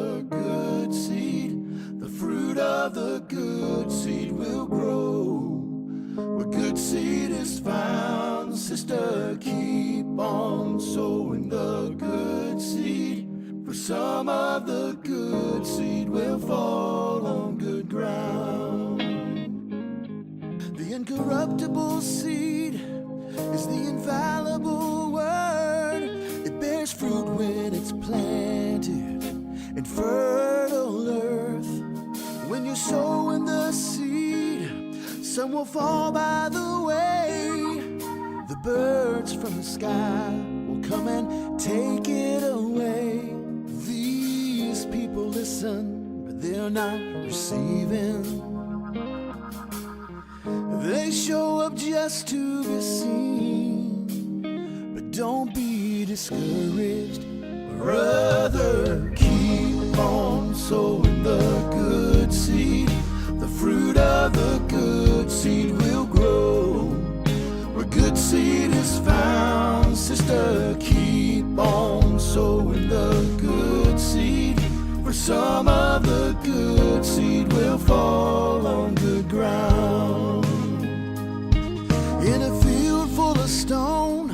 the good seed. The fruit of the good seed will grow. Where good seed is found, sister, keep on sowing the good seed. For some of the good seed will fall on good ground. The incorruptible seed is the infallible word. It bears fruit when it's planted in fertile earth. When you're sowing the seed, some will fall by the way. The birds from the sky will come and take it away. These people listen, but they're not receiving. They show up just to be seen. But don't be discouraged, brother. Keep on sowing the good seed. The fruit of the good seed will grow. Where good seed is found, sister, keep on sowing the good seed. For some of the good seed will fall on good ground. In a field full of stone,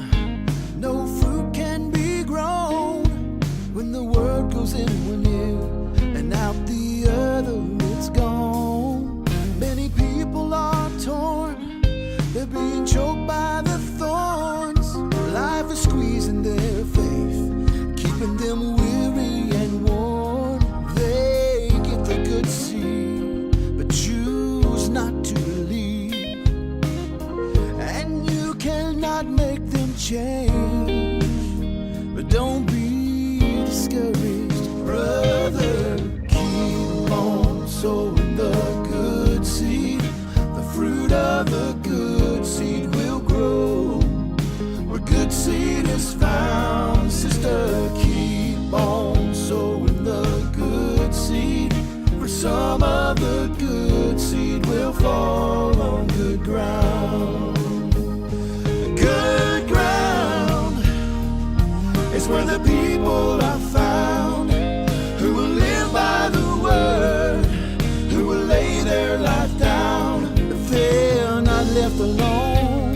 no fruit can be grown. When the word goes in one ear and out the other, it's gone. Many people are torn, they're being choked by the thorns. Life is squeezing their faith, keeping them weary and worn. They get the good seed, but choose not to believe. And you cannot make them change. But don't be discouraged, brother. Keep on sowing the good seed. The fruit of the good seed will grow. Where good seed is found, sister, keep on sowing the good seed. For some of the good seed will fall on good ground. Good ground is where the people are found, who will live by the word, who will lay their life down. If they're not left alone,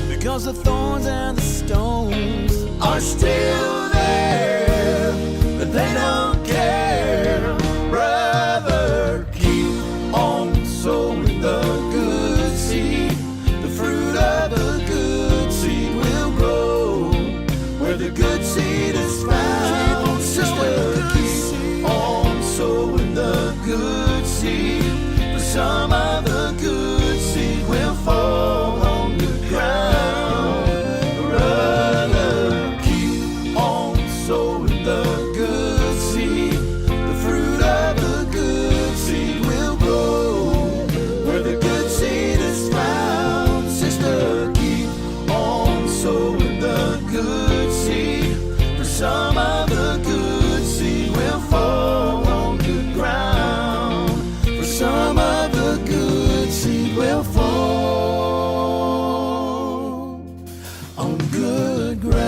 because the thorns and the stones are still there, but they don't care. Brother, keep on sowing the good seed. The fruit of the good seed will grow. Where the good seed is found, sister, keep on sowing the good seed. For some of the good seed will fall on good ground. Brother, keep on sowing the good seed. The fruit of the good seed will grow. Where the good seed is found, sister, keep on sowing the good seed. For some of the good seed will fall on good ground. For some of the good seed will fall on good ground.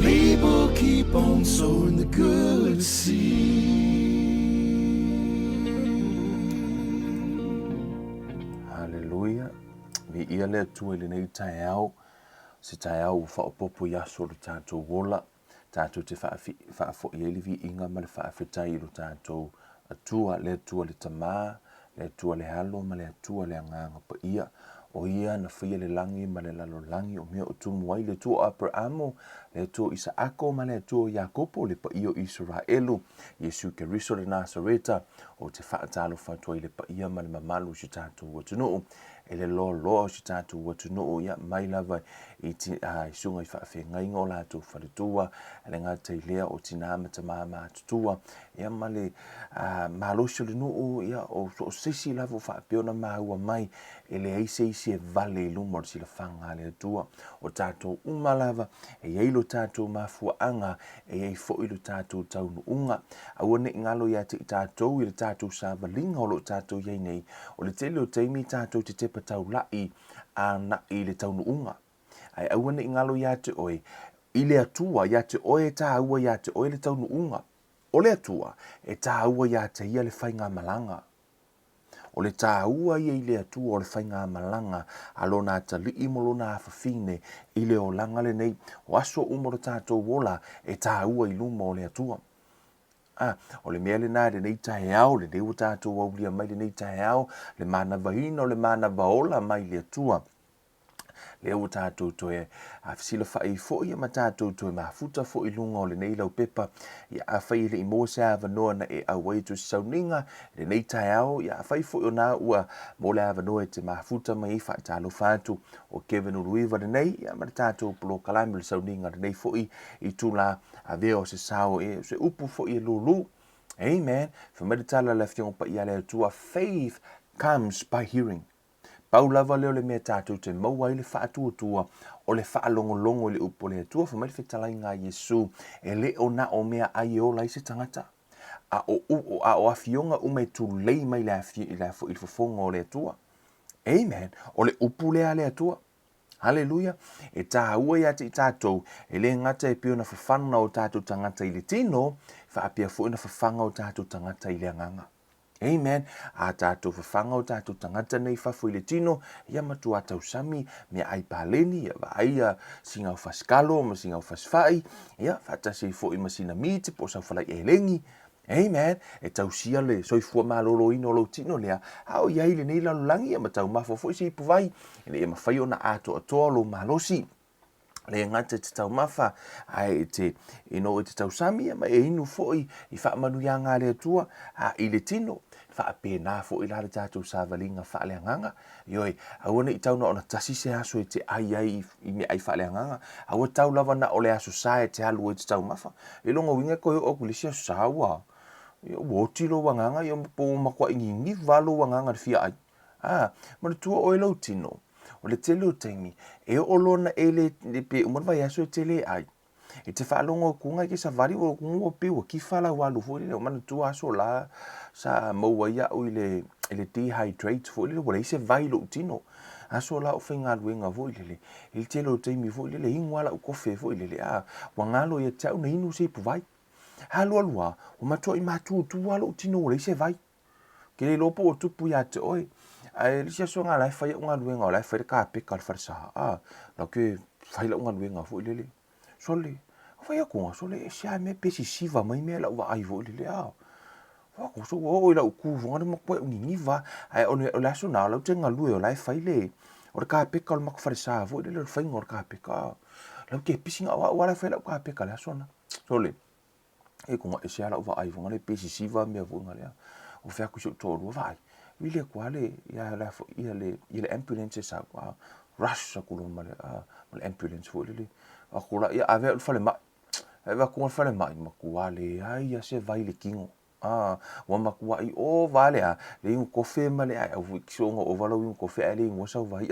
People keep on sowing the good seed. Hallelujah. Vi ia le tu ele nei tai au. Se tai au fa opopo ya so le tātou wola. Tātou te whaafo i ele vi inga ma le whaafetai lo tātou atua le tamā, le tua le halo ma le atua le anganga pa ia. O ia na whia le langi ma le lalo langi o mea o tumu ai le tua Abrahamo, le tua Isaako ma le tua Jakopo le pa ia o Israelu. Yesu Keriso le Nasareta o te whaatalo whatua i le pa ia ma le mamalu si tātou watunuu. E le lo si tātou watunuu ia mai lava i sunga i whaafengai ngō lātou wharitua, le ngā teilea o tina mata māma tutua, ia ma le mālosi le nuu ia o sisi lava o whaapeona māua mai, e le eise e vale lumor si la whanga le atua o tātou umalava, e eilo tātou mafuanga, e ei foilo tātou taunu unga, a wane ngalo ia te tātou i le tātou sāvalinga o lo tātou iei nei, o le tele o teimi tātou te tepa tau lai, a na i le taunu unga. ai au ana ingalo ia te oe i le atua ia te oe tā ua ia te oe le taunuunga o le atua e tā ua ia te ia le whainga malanga o le tā ua ia i le atua o le whainga malanga alona atalii mo lona awhawhine i le o langa le nei o aso umoro tātou wola e tā ua i luma o le atua. O le mea le nā le nei tae au, le nei o tātou au lia mai le nei tae au, le mana vahina o le mana vaola mai le atua. Le o tātou toe a fisila whai fo ia ma tātou toe mafuta fo i lunga o le nei lau pepa ia a whai le i mo se awanoa na e au waitu sauninga le nei tae au ia a whai fo i o nā ua mo le awanoa te mafuta mai i whai tālo whātu o Kevin Uruiva le nei ia ma tātou polo kalami le sauninga le nei fo i tūla a veo se sao e se upu fo i lulu. Amen. Whamaditala le whiongo pa ia le atua faith comes by hearing. Pau lava leo le mea tātou te maua i le whaatua o le whaalongolongo le upo le atua whamari whetalai ngā Yesu e le o na o mea ai o lai se tangata. A o awhionga ume tu lei mai le i whafonga o le atua. Amen. O le upu lea le atua. Hallelujah. E tā ua ia te i tātou e le ngata e pio na whawhana o tātou tangata i le tino whaapia fo na whawhanga o tātou tangata i le anganga. Amen. A tātou whawhanga o tātou tangata nei whafo i le tino, ia matu a tau sami, mea ai pāleni, ia wa ai singa o whaskalo, ma singa o whaswhai, ia whatase i fo i masina miti, po sau whalai e lengi. Amen. E tau sia le soifua malolo ino lo tino lea, hao iai le nei lalulangi, ia matau mafo fo i si puvai, ia mawhai o na ato atoa lo malosi. Le ngata te tau mafa ai te ino te tau sami ma e inu foi I fa manu ya nga le tua a I le tino fa pe na fo I la le tatu sa valinga fa le nganga yoi a wona I tau no na tasi se aso te ai I me ai fa le nganga a wa tau lava na o le aso society halu te tau mafa e longo winga ko o kulisia sa wa yo woti lo wanganga yo po makwa ingi valo wanganga fia ai ma tua o lo tino o le tele o taimi, e o lona e le pe umar vai aso e tele ai. E te whaalongo kunga ki sa vari o kunga o piwa ki whala walu fo le o mana tu aso la sa maua ia o le dehydrate fo le wale se vai lo tino. Aso la o whinga luenga fo le il tele o taimi fo le ingwala o kofe fo le wangalo ia tau na inu se pu vai. Halo alua, o matua I matu tu walo tino le se vai. Ke le lopo o tupu ia te oi. Ai lisia so nga lai fai unga luenga o lai fai ka pe kal farsa la ke fai la unga luenga fo le sole fai ko sole sia me pesi siva mai me la wa ai vo le wa ko so o la ku vo ngana mo ni va ai o la so na la tenga lue o lai fai le o ka pe kal mak farsa vo le fai ngor ka pe ka la ke pisinga wa la fai la ka pe kal so na sole e ko sia la wa ai vo ngana pesi siva me vo ngala o fa ku so to vai Wile kuale ia le ambulance sa rush sa kulo male male ambulance fo le akula ia ave u fale ma ave ku fale ma kuale ai ia se vai le kingo wa makua I o vale le un kofe male ai o kisonga o valo un kofe ale un so vai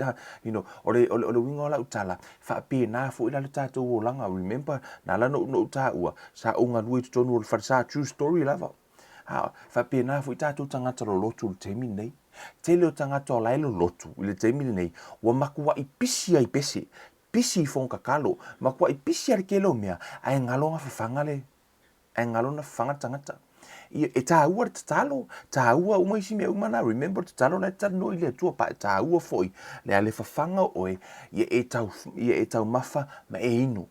ole winga la utala fa pe na fo ila le tato o langa remember na la no ta ua sa unga lui tonu o fa true story lava fa pe na fu tatu tangata lo lotu te mi nei te le tangata o lai lo lotu le te mi nei wa makua I pisi ai pisi fon kakalo makua I pisi ar kelo mea ai ngalo nga fanga le ai ngalo na fanga tangata e ta ua te ta ua uma isi me uma na remember te talo na ta no ile tua pa ta ua foi le ale fanga oe e tau mafa ma e inu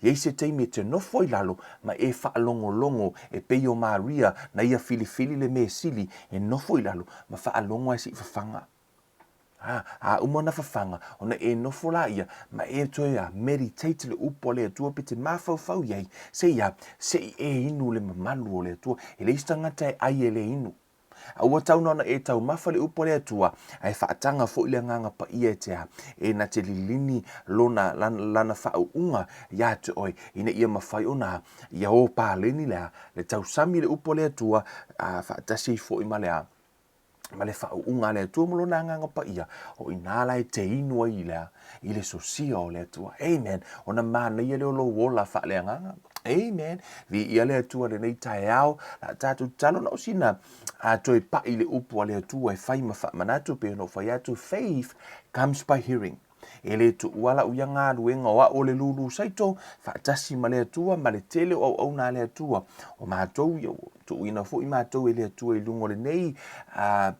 ye se teimi te no foi lalo ma e fa longo e peio Maria na ia fili le me sili e no foi lalo ma fa longo si fanga uma na fanga ona e no fola ia ma e toia meditate le upo le tua pete mafau ye se e inu le mamalu le tua e le stanga te ai le inu a ua tau nana e tau mawhale upo lea tua ai whaatanga fo ile nganga pa ia tea e na te lilini lona lana whao unga ia te oi ina ia mawhai ona ia o pāleni lea le tau sami le upo lea tua a whaatasi fo ima lea ma le whao unga lea tua molo na nganga pa ia o inala e te inua i lea i le sosia o lea tua amen ona mana ia leo lo wola wha lea nganga Amen. Vi ia le tua le nei tae au, la tatu talo na osina a toi pa i le upu a le tua e whai ma wha manatu pe no whai atu faith comes by hearing. e le tu wala u yanga luenga wa o le lulu saito fa tasi ma le atua ma le tele o na le atua o mātou ia tu ina fo i mātou e le atua i lungo le nei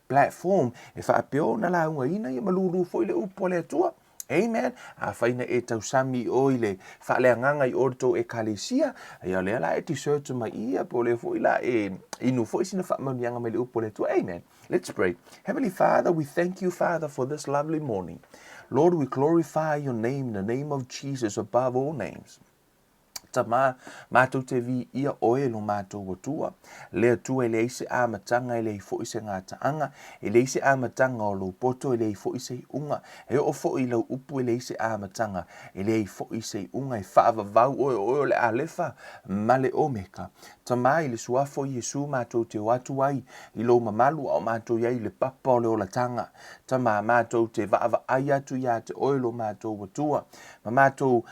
platform e fa apeo na la unga ina ia ma lulu fo i le upo le atua. Amen. A faina e tau sami o i le fa le nganga i orto e kalesia ia le ala e t-shirt ma ia po le fo i la e inu fo i sina fa ma yanga me le upo le atua. Amen. Let's pray. Heavenly Father, we thank you, Father, for this lovely morning. Lord, we glorify your name in the name of Jesus above all names. Tama mātou te vi ia oe lo mātou watua. Lea tua ele ise a matanga ele fo ise ngā taanga. Ele ise a matanga o lo poto ele fo ise unga. E o fo i lau upu ele ise a matanga. Ele fo ise unga e whaava vau oe le alefa male omeka. Tama i le suafo Yesu mātou te watu ai. I lo mamalu au mātou iai le papa o le ola tanga. Tama mātou te vaava ai atu ia te oe lo mātou watua. Ma mātou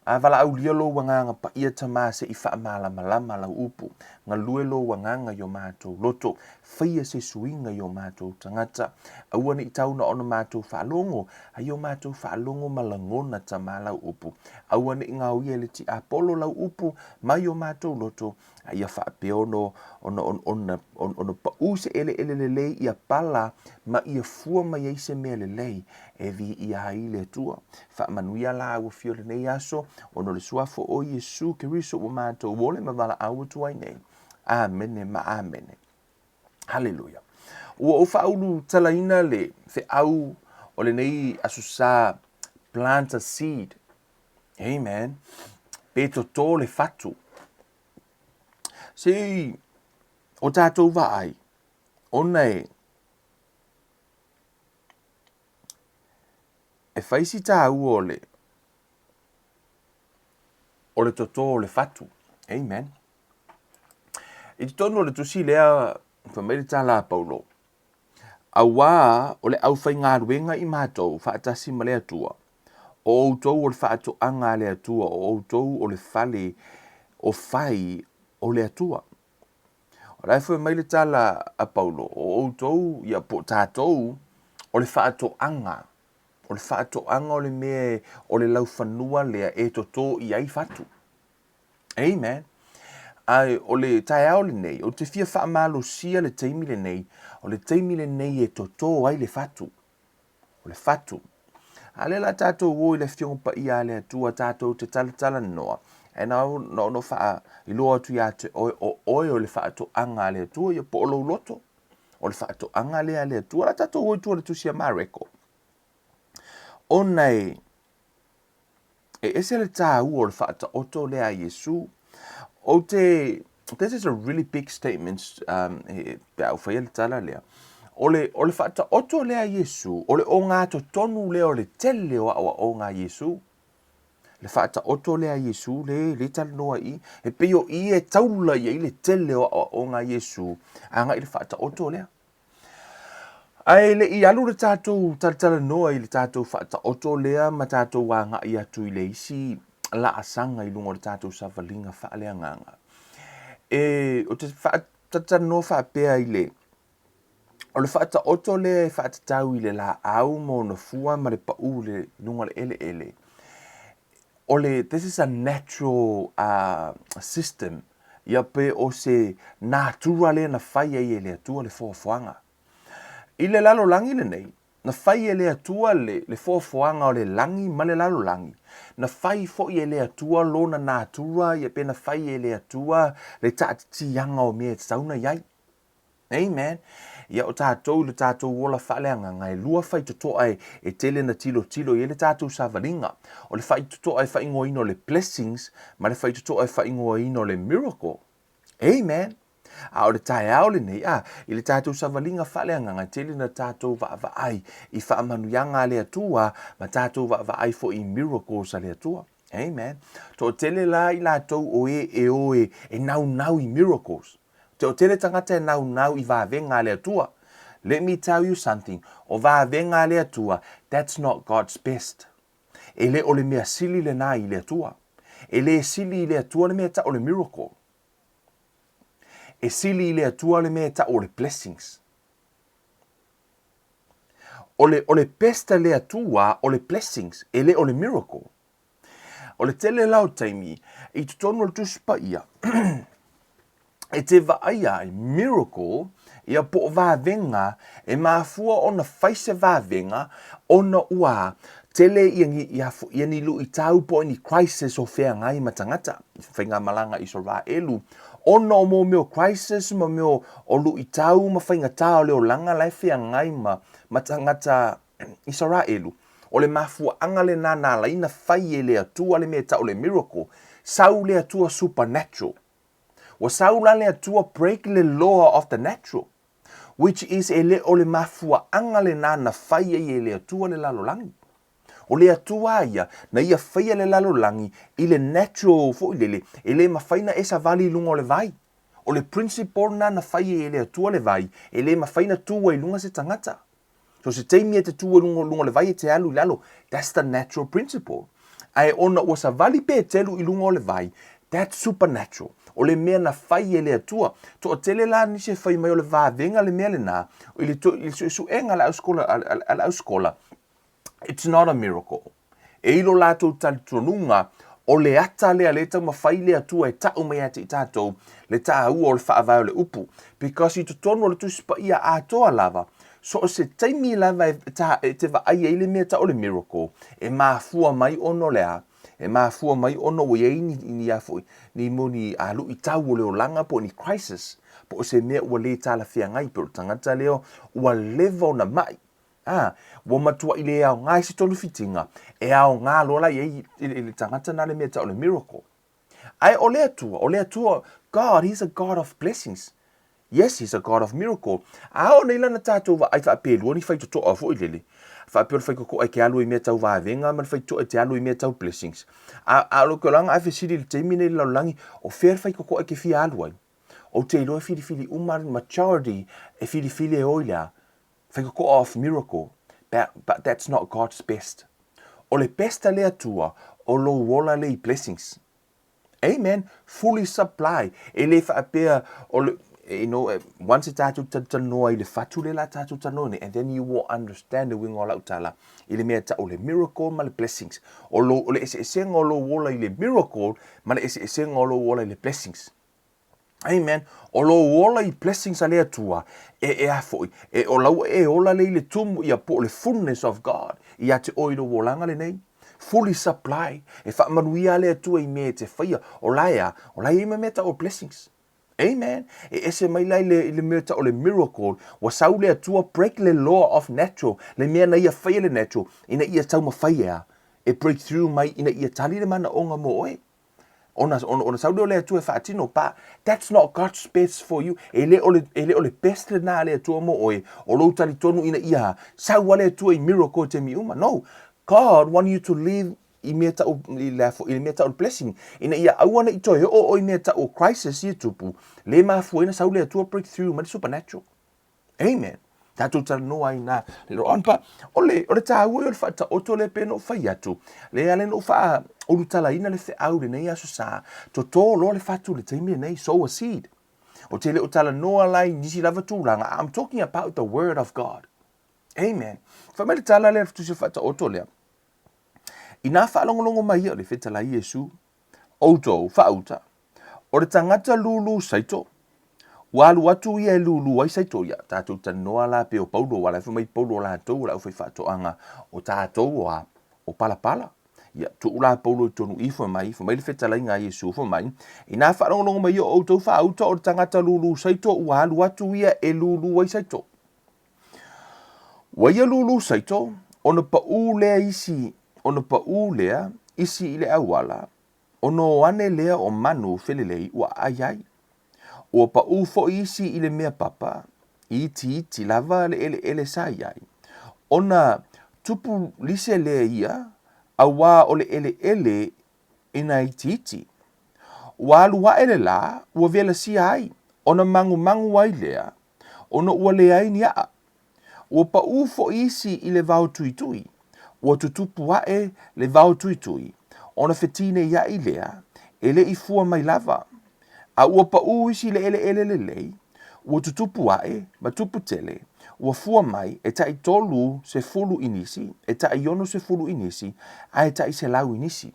vala au lia lo wanganga pa ia tama se i wha malama la upu. Nga lue lo wanganga yo mātou loto. Whaia se suinga yo mātou tangata. Aua ni tauna ona mātou whaalongo. A yo mātou whaalongo malangona tama lau upu. Aua ni ngau ia le ti apolo lau upu. Ma yo mātou loto. A ia whaapeono ona pa use ele lei ia pala. Ma ia fua ma iaise mea le lei. E vi ia haile tua. Whaamanuia la au fio le nei aso. Ono le suafo o Yesu Keriso o mātou wole ma wala au tuai nei. Amene ma amene. Hallelujah. Ua o whaulu talaina le fe au o le nei asusa plant a seed. Amen. Pe toto le fatu. Si o tātou vaai. O nei. E whaisi tā ua o le toto o le fatu. Amen. I te tono le tusi lea whamere tā la paulo. A wā o le au whai ngā ruenga i mātou whaatasi ma lea tua. O outou o le whaato anga lea tua. O outou o le whale o whai o lea tua. O rai whamere tā la a paulo. O outou ia po tātou o le whaato anga. O le whaato anga o le mea o le lau whanua lea e toto i ai fatu. Amen. Ai o le tae au le nei, o te fia whaamalo sia le teimi le nei, o le teimi le nei e toto ai le fatu. O le fatu. A le la tātou o i le fionga pa ia le atua tātou te tala noa. E no wha i loa atu ia te oe o le whaato anga le atua ia po o lo loto. O le whaato anga le atua, la tātou o i tua le tusia mareko. O nei, e ese le tā u o le whaata oto lea Yesu. O te, this is a really big statement, au whaia le tala lea. O le whaata oto lea Yesu, o le o ngā to tonu lea o le tele o ngā Yesu. Le whaata oto lea Yesu, le tala noa i, e peo i e taula i le tele o ngā Yesu, anga i le whaata oto lea. Ai le i alu le tātou tala noa i le tātou whaata oto lea ma tātou wanga i atu i le isi la asanga i lungo le tātou savalinga whaalea nganga. E o te whaata noa whaapea i le o le whaata oto lea e whaata tau i le la au mo na fua ma le pau le lungo le ele. O le, this is a natural system. Ia pe o se natura lea na whaia i le atua le foafoanga. I le lalo langi le nei, na whai e le atua le foafoanga o le langi ma le lalo langi. Na whai fo i e le atua lona natura, ia pe na whai e le atua le taatitianga o mea sauna iai. Amen. Ia o tātou le tātou wola whaaleanga ngai lua whai totoa e tele na tilo i le tātou savaringa. O le whai totoa e whai ingoa ino le blessings, ma le whai totoa e whai ingoa ino le miracle. Amen. A o le tae ao le nei, i le tātou savalinga whaleanga ngai tele na tātou va ai, i whaamanuianga le atua, ma tātou va ai fo i miracles a le atua. Amen. To tele la i lātou e nau i miracles. Te o tele tangata e nau i vāvenga le atua. Let me tell you something. O vāvenga le atua, that's not God's best. E le o le mea sili le nā i le atua. E le sili i le atua le mea ta o le miracle. E sili i le atua le mea ta o le blessings. o le pesta le atua, o le blessings, o le miracle. O le tele lau taimi, I tutonu le tuspa ia. E te vaia I miracle, ia po vavenga, e mafua ona faise vavenga, ona ua, tele ia ni lu I tau po ni crisis o fea ngai matangata. Whainga malanga I sora elu. Ona o mo meo crisis, ma meo o lu I tau, ma whainga tau leo langa lai fea ngai matangata I sora elu. O le mafua anga le nana la ina whai le atua le mea tau le miracle. Sau le atua supernatural. Wa saula le atua break le law of the natural, which is o le mafua anga le nana whaia le atua le lalolangi. O le atua ia, na ia whaia le lalolangi, I le natural fo le mawhaina esa vali lunga o le vai. O le principle nana whaia le atua le vai, le mawhaina tua I lunga se tangata. So se teimi te tua lunga le vai te alu lalo, that's the natural principle. Ai ona ua sa vali pe telu I lunga o le vai, that's supernatural. O le mea na whai le atua. To o tele la ni se whai mai o le vāvenga le mea le nā. O ili su enga la auskola. It's not a miracle. E ilo la tau tali tonunga, o le ata lea le tau ma whai le atua e tau mai ati I tātou, le tā ua o le whaavai o le upu. Because I to tonu o le tusipa ia atoa lava, so o se taimi lava e te vaai e le mea tau le miracle, e mafua mai ono lea, e mafua mai ono o yeini ni afoi ni moni alu I tau o leo langa po ni crisis po se mea ua le tala fia ngai pero tangata leo ua levo na mai wa matua I le au ngai si tonu fitinga e au ngā lola I le tangata na le mea tau le miracle ai o le atua God, He's a God of blessings. Yes, He's a God of miracle. Ao nei lana tātou wa ai whaapelua ni whai totoa fo I lele. Whaapelua whai koko ai ke alu I mea tau vāvenga, man whai toa te alu I mea tau blessings. A lo ke langa ai whesiri le teimi nei laulangi, o whēr whai koko ai ke whia alu ai. O te iloa whiri umar maturity e whiri e oilea. Whai koko of miracle. But that's not God's best. O le besta le atua, o lo wola le blessings. Amen. Fully supply. E le whaapea o le once tātou tanoa I le whatu le la tātou tanoa and then you will understand the wing o lau tala I le mea ta o le miracle ma le blessings o le ese o lo wola I le miracle ma le ese o lo wola I le blessings. Amen. O lo wola I blessings a le atua e afoi e o lau e ola le I le tumu I a po le fullness of God I a te oiro wolanga le nei fully supply e whaamanuia le atua I mea te whaia o laia I mea ta o blessings. Amen. E ese mai lai le mea ta o le miracle wa sau le atua break le law of natural le mea na ia whaia le natural ina ia tau ma whaia e breakthrough mai ina ia tali le mana onga mo oe ona sau le atua e whaatino pa that's not God's best for you e le o le best le na le atua mo oe o lo tali tonu ina ia sau le atua I miracle te mi uma no God want you to live I mea ta o blessing ina ia awana I toi o I mea ta o crisis I tupu le mafuena sau le atua breakthrough ma le supernatural. Amen. Tātou tala noa I nā le roan pa o le tā ua o le whaata oto le pēno whai atu le ale no wha o tala ina le au le nei aso sa to tō lo le whatu le taimi le nei sow a seed o te le o tala noa lai nisi lava tūranga I'm talking about the word of God. Amen. Whamele tala le tu se whaata oto lea ina whaalongolongo mai o le whetala Iesu outou whauta o le tangata lulu saito walu atu ia e lulu ai saito ia tātou tanoa la pe o paulo wala whamai paulo la tau la ufai whaatoanga o tātou o palapala ia tu ula paulo tonu I whamai le whetala inga Iesu whamai ina whaalongolongo mai o outou whauta o le tangata lulu saito walu atu ia e lulu ai saito waia lulu saito ona pau lea isi ona pau lea isi I le awala ono ane lea o manu felelei ua ai o pau fo isi I le mea papa I ti lava le ele sa ai ona tupu lise lea ia awa o le ele ina I ti walu wa ele la ua vela si ai ona mangu ai lea ona ua le ai ni a ua pau fo isi I le vau tuitui ua tutupu ae le vau tuitui ona fetine ia I lea ele I fua mai lava a ua pau isi le ele lei ua tutupu ae, ma tupu tele, ua fua mai, e tai tolu se fulu inisi, e tai iono se fulu inisi, a e tai se lau inisi.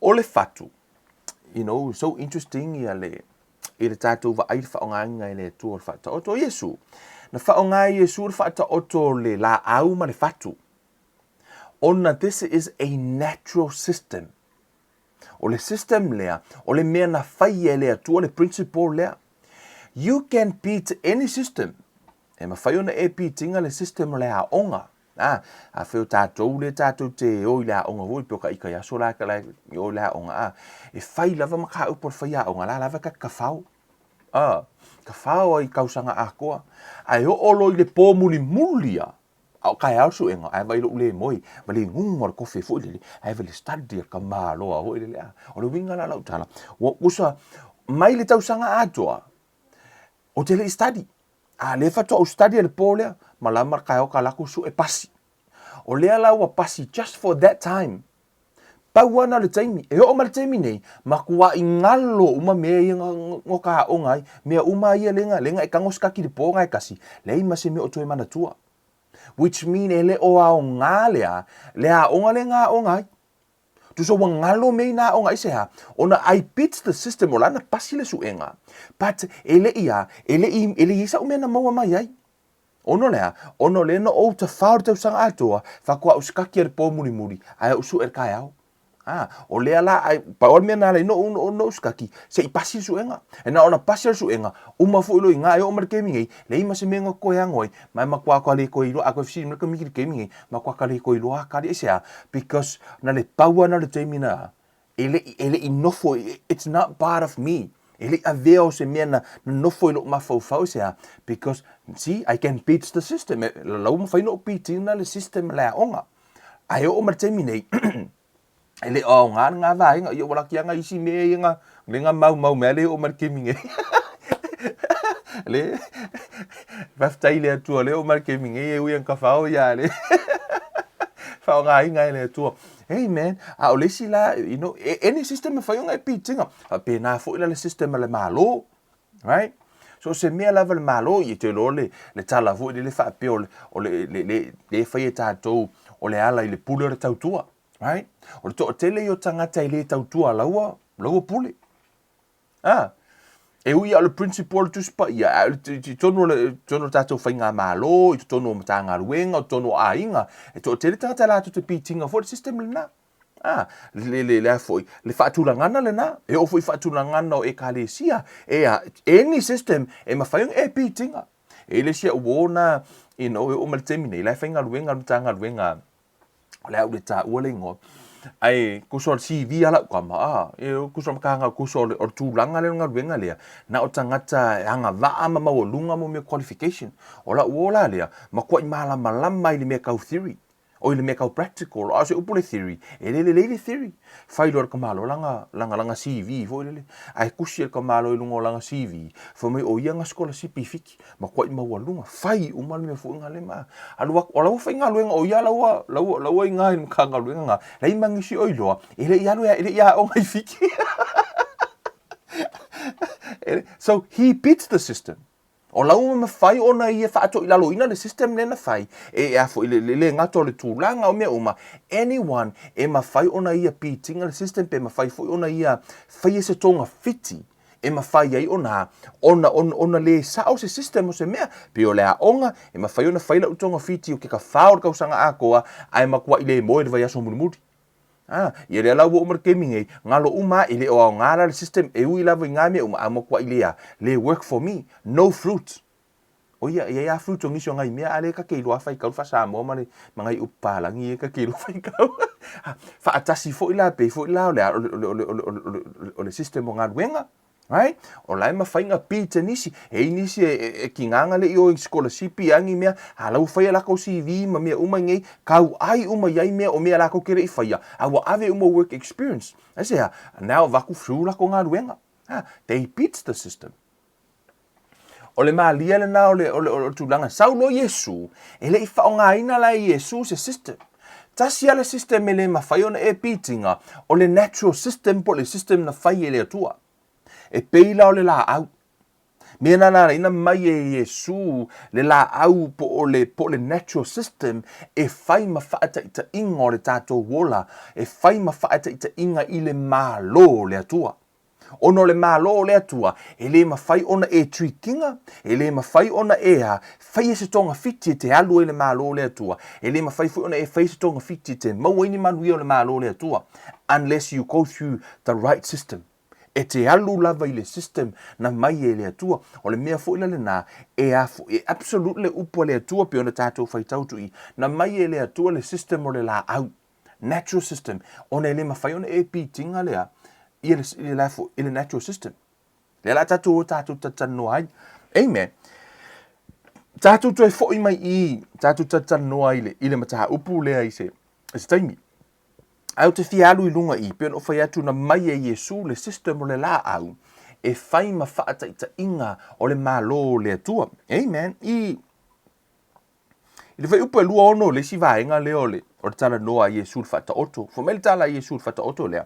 O le fatu, so interesting ia i le tātou wa ai whaonga i le tua le whata oto Yesu. Na whaonga i Yesu le whata oto le la au ma le fatu. Ona, this is a natural system. O le system lea, o le mea na whai e lea tua le principle lea. You can beat any system. E ma whai ona e beatinga le system lea onga. A wheo tātou le tātou te o lea onga hoi pioka ika yaso la ka lai o lea onga. E whai lava maka upo whai a onga la lava ka whau. Ka whau ai kausanga a koa. Ai o olo i le pō muli mulia. Au kai au su enga, ai vai lo le moi, ma le ngunga le kofi fo le, ai vai le study ka malo a ho le a. O le winga la lau tala. Wa usa mai le tau sanga atoa. O te le study. A le fa to study le pole, ma la mar kai o ka la ku su e pasi. O le ala wa pasi just for that time. Pa wana le taimi, e o ma le taimi nei, ma kuwa i ngalo uma mea i ngoka o ngai, mea uma ia lenga e kangos kaki le po ngai kasi, le ima se me o toe mana tua. Which mean ele o ao ngā lea o ngā le ngā o ngai. Tu so wa ngalo mei nā o ngai se ha, ona I beat the system o lana pasi le suenga. But ele isa umena maua mai ai. Ono le no o ta whāru tau sanga atoa, whakua uskaki ar pō muri, ai usu er kai au. O lea la, pa ol mea nā le no uskaki, se I pasi suenga. E na ona pasi suenga, uma fu ilo I ngā e o marikemi le ima se menga koe angoi, mai makua kwa le koe ilo, a koe fisi mraka mikiri kemi makua ka le koe ilo a kari esea, because na le paua na le teimina, ele I nofo, it's not part of me. Ele a veo se mea na nofo ilo mafau sea, because, see, I can beat the system. Lau mawhaino o beatina le system lea onga. Ai o marikemi nei, ele o ngā vaenga ia wala kia nga isi mea ia nga le nga mau mea le o marikemi nge le whaftai le atua le o marikemi nge e ui ang ka whao ia le whao ngā inga le atua. Hey man, a o lesi la, any system e whaiunga e pitinga, a pe nā fo ila le system le malo, right? So se mea lava le malo i te lo le tala fo le whaapeo o le whai e tātou o le ala I le pule o le tautua. Right? O le toa tele I o tangata I le tautua laua pule. E ui au le principle tu spa ia, tono tātou whai ngā malo, I tono o mata ngā ruenga, o tono a inga, e toa tele tangata la tu te pitinga for the system le na. Le foi, le whaatulangana le na, e o foi whaatulangana o e ka le sia, any system, e mawhaiung e pitinga. E le sia uona, e o maltemine, le whai ngā ruenga, mata ngā ruenga, le au le tā ua le ingo. Ai, kuso al CV ala kama, kuso makanga kuso o tūlanga le ngā ruenga lea, na o tangata hanga waa ma maua lunga mo mea qualification. O la uola lea, ma kua I malama I le mea kau theory, o I le mea kau practical, o se upule theory, e le theory. Whailo ar kamalo langa CV, fo lele. Ai kusi ar kamalo I lunga langa CV, fo mai o ianga scholarship I fiki, ma kua I maua lunga, whai umal mea fu inga le maa. Alu o lau whai ngā luenga, o ia laua I ngā ka ngā luenga ngā, rei mangisi o iloa, ele ia o ngai fiki. So he beats the system. O lau ma whai ona ia whaato I lalo ina le system le na whai. E afo le ngato le tūlanga o mea uma. Anyone e ma whai ona ia pitinga le system pe ma whai fo ona ia whai e se tonga fiti. E ma whai ai ona le sao se system o se mea. Pe o lea onga e ma whai ona whai la utonga fiti o ke ka whao kausanga a koa ai ma kua I le moe le vai aso muri. Ia rea lau o marikemi ngei, ngalo uma I le o au ngāra le system, e ui lava I ngā mea uma, a mokua I lea, le work for me, no fruit. O ia fruit o ngisio ngai mea, ale ka keiloa whai kau, whasa mo mani, mangai upalangi e ka keiloa whai kau. Whaatasi fo I la pe, fo I la o le system o ngā ruenga. Right? O lai ma whainga pita nisi, nisi e ki nganga le I o scholarship I angi mea, halau whaia lako CV ma mea uma ngei, kau ai uma iai mea o mea lako kere I whaia, awa ave uma work experience. I say, now vaku fru lako ngā ruenga. They beat the system. O le maalia le na o le tūlanga, saulo Yesu, ele I whaonga ina la Yesu se system. Tasi ala system ele ma whaiona e beatinga, o le natural system po le system na whai ele atua. E peila o le la au. Mena na ina mai e Yesu le la au po le natural system e fai ma whaata ita inga o le tātou wola, e fai ma whaata ita inga i le mālo le atua. Ono le mālo le atua, e le mawhai ona e trikinga, e le mawhai ona e a whai e se tonga fiti te alu e le mālo le atua, e le mawhai ona e whai se tonga fiti te mauaini manuia o le mālo le atua, unless you go through the right system. E te alu lava i le system na mai e le atua, o le mea fo ila le nā, e absolute le upo le atua pe ona tātou whai tautu i, na mai e le atua le system o le la au, natural system, ona e le mawhai ona e pitinga lea, i le natural system. Le la tātou tatanoa ai. Amen. Tātou toi fo i mai i, tātou tatanoa i le mataha upu lea i se taimi. Au te fialu i lunga i, pe o whai atu na mai e Yesu le system o le la au, e whai ma whaata ita inga o le malo le atua. Amen. I le whai upu e lua ono le si vaenga leo le, o le tala noa Yesu le whata oto. Fo mele tala Yesu le whata oto lea.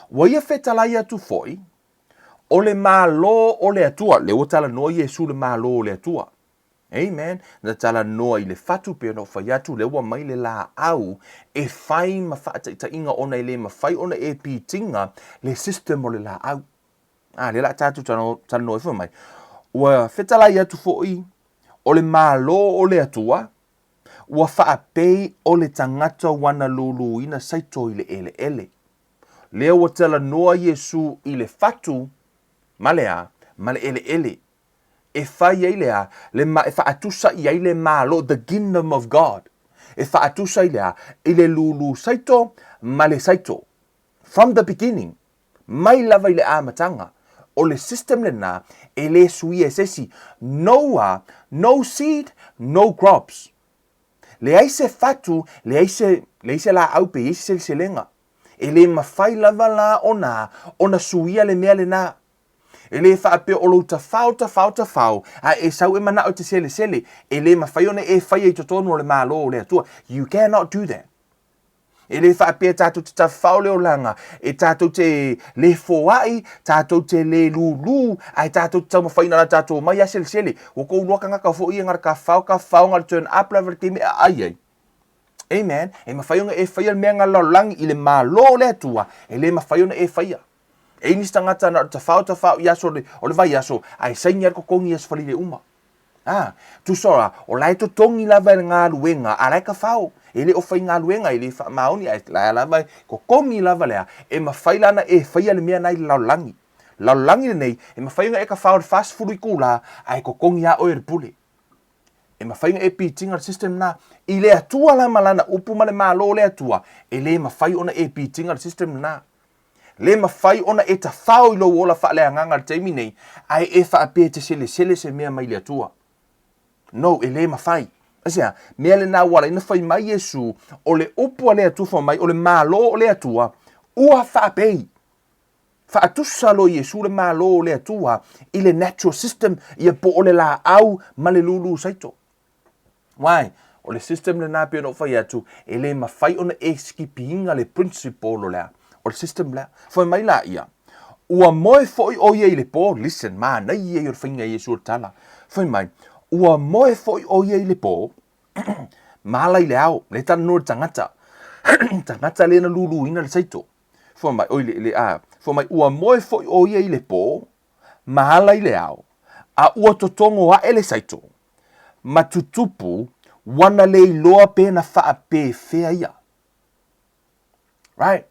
Wa ia fetalai atu foi, o le malo o le atua, le o tala noa Yesu le malo o le atua. Amen. Na tala noa i le fatu pe no whai atu le wa mai le la au, e whai ma whaata ita inga ona i le ma whai ona e pitinga le system o le la au. Le la tatu tala noa i wha mai. Wa fetalai atu foi, o le malo o le atua, wa whaapei o le tangata wana lulu ina saito i le ele ele. Lea wa tala noa Yesu i le fatu, malea, male ele ele. E whai ei lea, e whaatusa i ei le malo, the kingdom of God. E whaatusa i lea, i le lulu saito, male saito. From the beginning, mai lava i le amatanga, o le system le na, e le sui e sesi, Noah, no seed, no crops. Le aise fatu, le aise la aupe, le aise se lenga. E le mawhai lava la ona suia le mea le nā. E le whaape o lo ta whau, a e sau e mana o te sele, e le mawhai ona e whai e totonu o le mālo o le atua. You cannot do that. E le whaape tātou te ta whau leo langa, e tātou te le fōai, tātou te le lulu, ai tātou te tau mawhai na tātou mai a sele, o kou luaka ngaka fo i ngar ka whau ngar turn up level te mea ai. Amen. E mawhaiunga e whaia mea ngā laulangi i le mālo le atua. E le mawhaiunga e whaia. E nis tangata na ta whau iaso o le vai iaso. Ai saingi ar kokongi as whali le uma. Tu sora, o lai to tongi lava ngā luenga, a lai ka whau. E le o whai ngā luenga, e le maoni, ai lai lava kokongi lava lea. E mawhailana e whaia le mea nai laulangi. Laulangi le nei, e mawhaiunga e ka whau fast furu i kula, ai kokongi a oe pule. E mawhainga e pitinga system na, i le atua la malana upu ma le malo le atua, e le mawhai ona e pitinga system na. Le mawhai ona e ta whao i lo ola wha le anganga teimi nei, ai e wha ape te sele se mea mai le atua. No, e le mawhai. Asia, mea le nā wala ina whai mai Yesu, o le upu a le atua mai, o le malo o le atua, ua wha apei. Wha atusa lo Yesu le malo o le atua, i le natural system, i a po o le la au ma le lulu saito. Wai, o le system le nā pia no whai atu, e le mawhai ona e skipinga le principle o lea, o le system lea. Whai mai la ia, ua moe foi o ia i le po, listen, maa nei ia i o whainga Yesu o tala. Whai mai, ua moe foi o ia i le po, mala i le au, le tana nore tangata, tangata le na lulu ina le saito. Whai mai, whai mai, ua moe foi o ia i le po, mala i le au, a ua totongo a ele saito. Matutupu wana le loa pe na whaape whea ia. Right?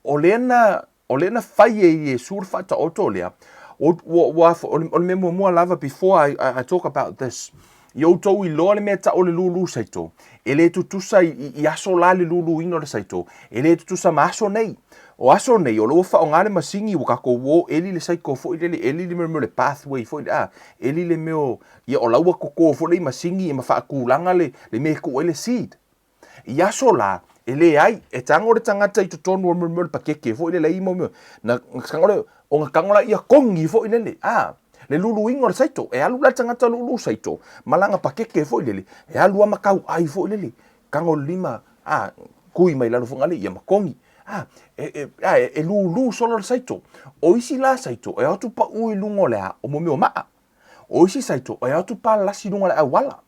O lena whai e Yesu whata oto lea. O me mua lava before I talk about this. I outou i loa le mea ta o le lulu saito. E le tutusa i aso la le lulu ino le saito. E le tutusa ma aso nei. O aso nei, o loo wha o ngāre masingi o kako wō, eli le saiko fo i eli le meo le pathway fo i eli le meo, ia o laua koko fo le masingi, ma wha kūlanga le mea ko ele seed. I aso la, e le ai, e tango le tangata i to tonu o meo le pakeke fo i le imo meo, na kangole, o ngā kangola ia kongi fo i le, le lulu ingo le saito, e alu la tangata lulu saito, malanga pakeke fo i le, e alu amakau ai fo i le, kangole lima, kui mai lalo fo ngali, ia makongi, e lu solo le saito. O isi la saito, e atu pa ui lungo lea, o mo meo maa. O isi saito, e atu pa lasi lungo lea wala.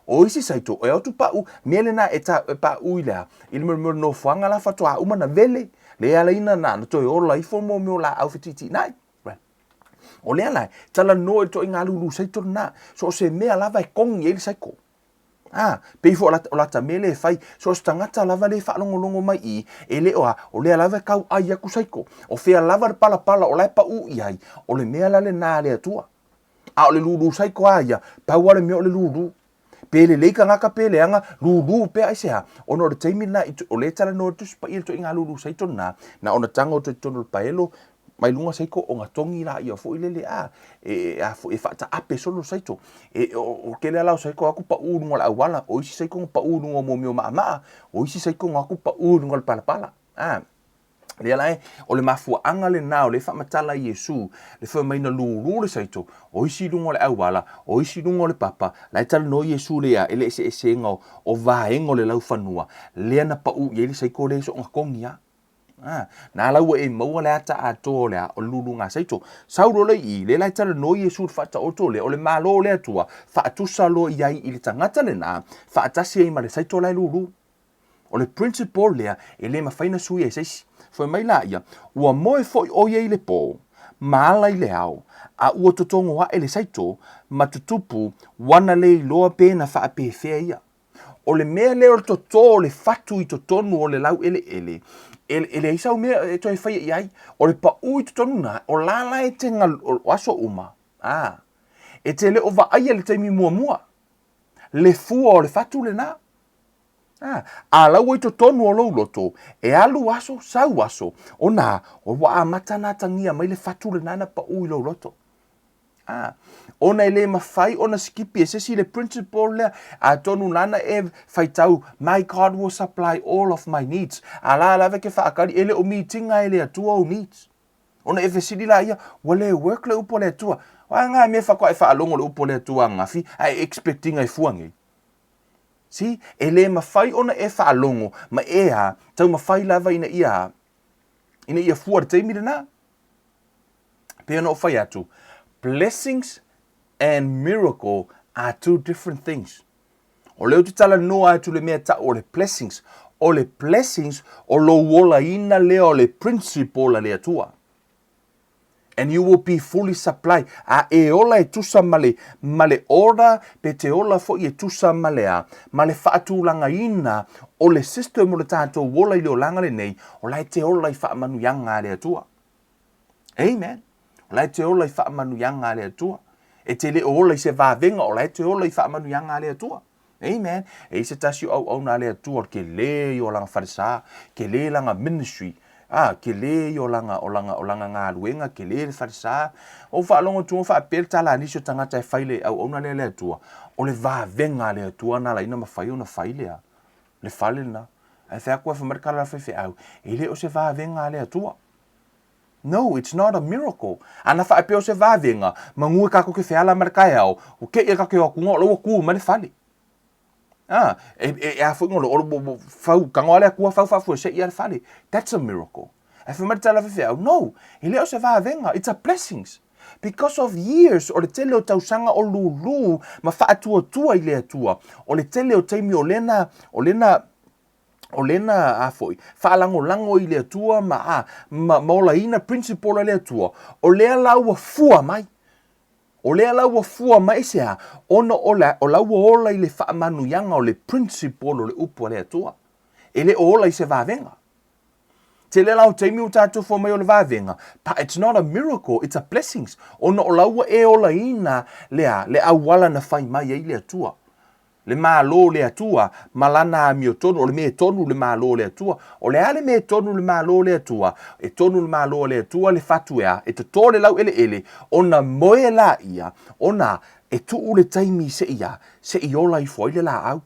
O isi saito, e atu pa u, mele na e pa ui lea, ili mo no fuanga la fatua, umana vele, le ala ina na toi ola ifo mo meo la au fititi nai. O lea lai, tala no e to inga lulu saito na, so se mea lava e kongi e li saiko. Peifo o lata mele e fai, so se tangata lava le whaalongolongo mai i, e le oa, o lea lava kau ai aku saiko, o fea lava pala pala o lai pa u i ai, o le mea lale nā lea tua. O le lulu saiko aia, pau ale mea o le lulu. Pele leika ngaka pele anga, lulu pe ai sea, ono o le teimi na, o le tala no tus pa il to inga lulu saito na ona tanga o to tono paelo, mai lunga saiko o ngā tongi la ia fo ilele e whata ape solo saito o kele alau saiko aku pa urunga la awala o isi saiko pa urunga mo mio maa o isi saiko aku pa urunga le pala pala le alae o le mafua anga le nao le whamatala Yesu le wha maina lulu le saito o isi lunga le awala o isi lunga le papa lai tala no Yesu le a ele ese ngau o vaengo le lau whanua le ana pa u yeli saiko le so ngakongia na lau e maua le ata a tō lea o lulu ngā saito. Sauro le i, le lai tala no Yesu whata o tō lea, o le malo lea tua, whaatusa lo i ai i le tangata le nā, whaatasi e ma le saito lai lulu. O le principle lea, e le mawhaina sui e seisi. Fue mai la ia, ua moe foi o i le pō, maala i le au, a ua totongo wa e le saito, ma tutupu, wana le i loa pēna whaapewhea ia. O le mea leo le toto le fatu i totonu o le lau ele, ele isau mea e toi whaia i ai, o le pa ui totonu na, o lala e te ngā aso uma, e te le o va aia le taimi mua, le fua o le fatu le nā, a lau i totonu o lau loto, e alu aso, sau aso, o nā, o wa a matana tangia mai le fatu le nana pa ui lau loto. Ona ele mawhai, ona skipi, e sesi le principle lea, a tonu nana e whaitau, my God will supply all of my needs. A la lawe ke whaakari, ele o meetinga ele atua o needs. Ona e whesiri la ia, wale work le upo le atua. Wa ngā me whakua e whaalongo le upo le atua ngafi, ai expecting ai fuangi. Si, ele mawhai ona e whaalongo, ma ea, tau mawhai lawa ina ia fuar teimi na. Pea no whai atu. Blessings and miracle are two different things. O leo te tala noa atu le mea ta o le blessings. O le blessings o lo wola ina leo le principle la lea tua. And you will be fully supplied. A e ola e tusa male ora pe te ola fo i e tusa malea. Male whaatulanga ina o le system o le tātou wola i leo langa le nei. O lai te ola i whaamanu yanga lea tua. Amen. Lai te ola i whaamanu yanga lea tua. E te le ola i se vāvenga o lai te ola i whaamanu yanga lea tua. Amen. E se tasi au nā lea tua ke le i o langa wharisa, ke le langa ministry, ke le i o langa ngā luenga, ke le wharisa. O whaalongo tua whaapel tala anisio tangata e whaile au nā lea tua. O le vāvenga lea tua nā la ina mawhai o na whailea. Le whale na. E whea kua whamarikala whewhe au. E le o se vāvenga lea tua. No, it's not a miracle. Ana whaapeo se vāvenga, mangue kako ke whiala marakai au, o ke ia kako o kunga o loa kuu mane whale. E a whunga lo, o whau, kangoale a kua whau se ia whale. That's a miracle. E whamarikala whewhe au, no, he leo se vāvenga, it's a blessings. Because of years, o le tele o tausanga o lulu, ma whaatua tua i lea tua. O le tele o teimi o lena a foi lango i le tua ma ola ina principle le tua o le lau fua mai sea ono o lau ola i le whaamanu yanga o le principle o le upu le tua ele ola i se vāvenga te le lau teimi o tātou fo mai o le vāvenga but it's not a miracle, it's a blessings ono o lau e ola ina le awala na whai mai i le tua le malo le atua, malana mio tonu, o le me tonu le malo le atua, o le ale me tonu le malo le atua, e tonu le malo le atua le fatuea, e te tōre lau ele, ona moe la ia, ona e tuu le taimi se i ola i foile la au.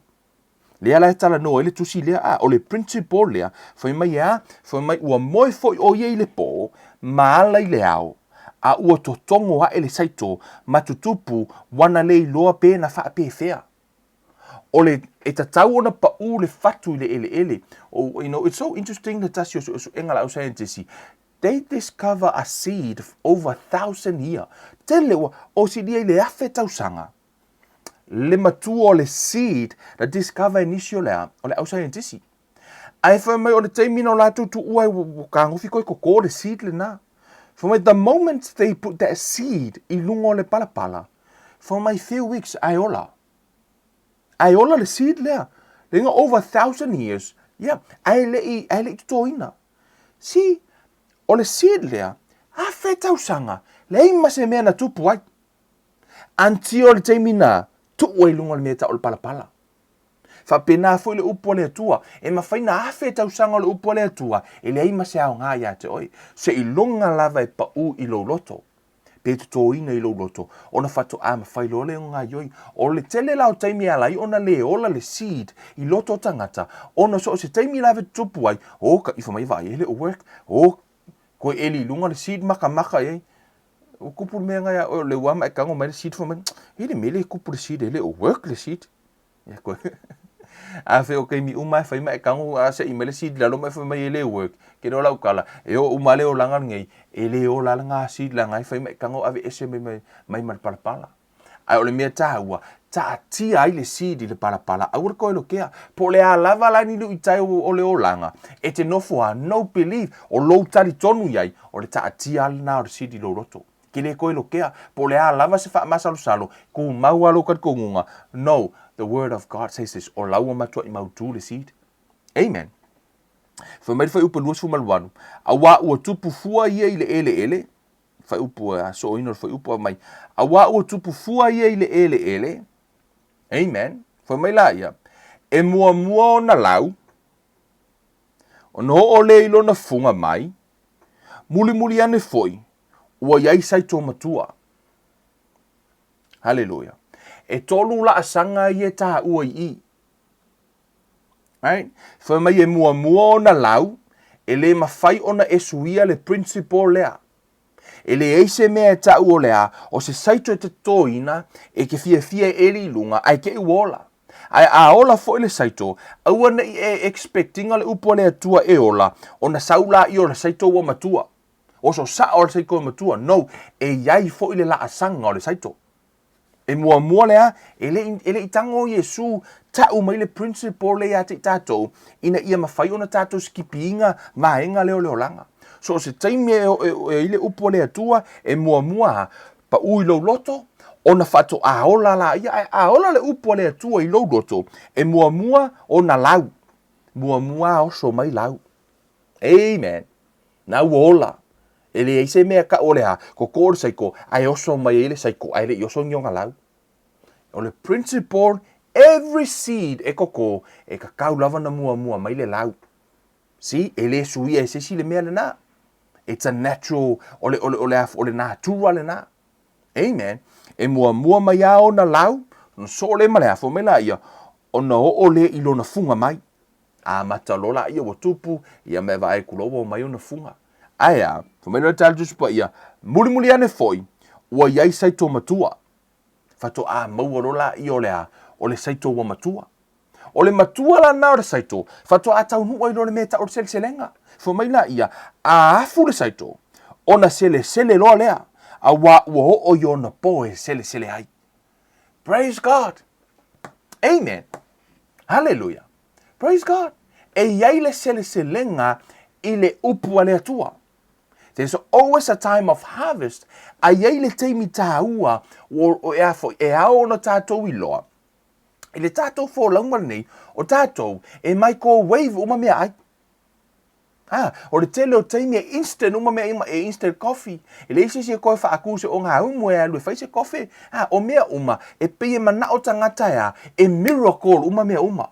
Lea la tala no, ele tusi lea o le principle lea, foi mai ua moe foi o ye le po, maala i le au, a ua totongo a ele saito, matutupu, wana le loa pe na wha pe fea. ole e tatau ona pa u le fatu le ele. Oh, you know, it's so interesting that tasi o engala o scientists. They discover a seed over 1,000 years. Tele o si dia le afe tausanga. Le matua o le seed that discover initio lea o le au scientists. Ai fa mai o le taimina o latu tu ua ka ngofi koi ko le seed le na. For me, the moment they put that seed I lungo le palapala, for my few weeks, aiola le seed lea. Lenga over 1,000 years. Yeah, ai le tutoina. Si, o le seed lea, a fetau sanga, le ima se mea na tupu ai. Anti o le taimina, tu ua I lungo le mea ta o le palapala. Fa pena foi le upo le atua, e mawhaina afe tau sanga le upo le atua, e le ima se ao ngā ia te oi. Se I longa lava e pa u I lo loto. Pe tu tō ina I lo loto. Ona whatu a mawhai lo le o ngā ioi. O le tele lau taimi alai, ona le ola le seed I loto tangata. Ona so se taimi lava tupu ai, o ka ifa mai vai, ele o work, o koe eli lunga le seed maka e. O kupu mea ngai o le wama e kango mai le seed for man. Ele mele kupu le seed, ele o work le seed. Ya koe. A fe o ke mi umai fai mai kango a se imele seed la lo mai fai mai ele work ke no lau kala e o umale o langa ngai ele o la nga seed la ngai fai mai kango ave ese mai mal pala ai o le mea taua ta ti ai le seed le pala a ur ko lo kea po le a lava la ni lu itai o le o langa e te no fo no believe o lo tari tonu yai o le ta ti al na o seed lo roto ke le ko lo kea po le a lava se fa masalo salo ku mau alo kat ko ngunga no. The word of God says this, o laua matua I mautu le seed. Amen. Fa mai fai upa luas fumaluanu. A wā ua tupu fua ia I le ele. Fai upa so ino fai upa mai. A wā ua tupu fua ia I le ele. Amen. Fa mai la ia. E mua o na lau. O no o le ilo na funga mai. Muli ane foi. Ua iai sai tō matua. Hallelujah. E tolu la asanga I e taha ua I. Right? Fa mai e mua ona lau, e le mawhai ona e suia le principle lea. E le eise mea e tau o lea, o se saito e te toina, e ke fia eli lunga, ai ke uola. Ai a ola fo le saito, aua na e expectinga le upo lea tua e ola, o na saula I o le saito ua matua. O so sa o le saito ua matua, no, e iai fo le la asanga o le saito. E mua lea, ele I tango Yesu tau mai le principle le ate tatou, ina ia mawhai ona tatou skipiinga maenga leo langa. So se taimi e ile upo le atua, e mua pa ui lo loto, ona whato aola la, ia aola le upo le atua I lo loto, e mua ona lau, mua oso mai lau. Amen. Na uola. Ele eise mea ka olea, ko kore saiko, ai oso mai ele saiko, ai le oso nyonga lau. O le principle, every seed e koko, e ka kau lava na mua mai le lau. Si, ele suia e sesi le mea le na. It's a natural, ole natura le na. Amen. E mua mai ao na lau, no so le malea fo me la ia, o na o le ilo na funga mai. A matalola ia wa tupu, ia me va e kulowo mai o na funga. Aia, fo me la tal juspa ia, muli ane foi, ua iai sai tō matua. Fato a mauarola I o le saito wa matua. O le matua la na o le saito, fato a tau nua I lo le meta o le selenga. Fo mai la ia, a afu le saito, o na sele loa lea, a wa ua o yo na poe sele ai. Praise God. Amen. Hallelujah. Praise God. E iai le selenga I le upu a le atua. There's always a time of harvest. A iei le teimi tāua o e ao na tātou I loa. E le tātou fō launga nei, o tātou e mai ko wave uma mea ai. O le tele o teimi e instant uma mea ima e instant coffee. E le isi si e koe whaakuse o ngā umu e alue whaise coffee. O mea uma e peye mana o tangata ea e miracle uma mea uma.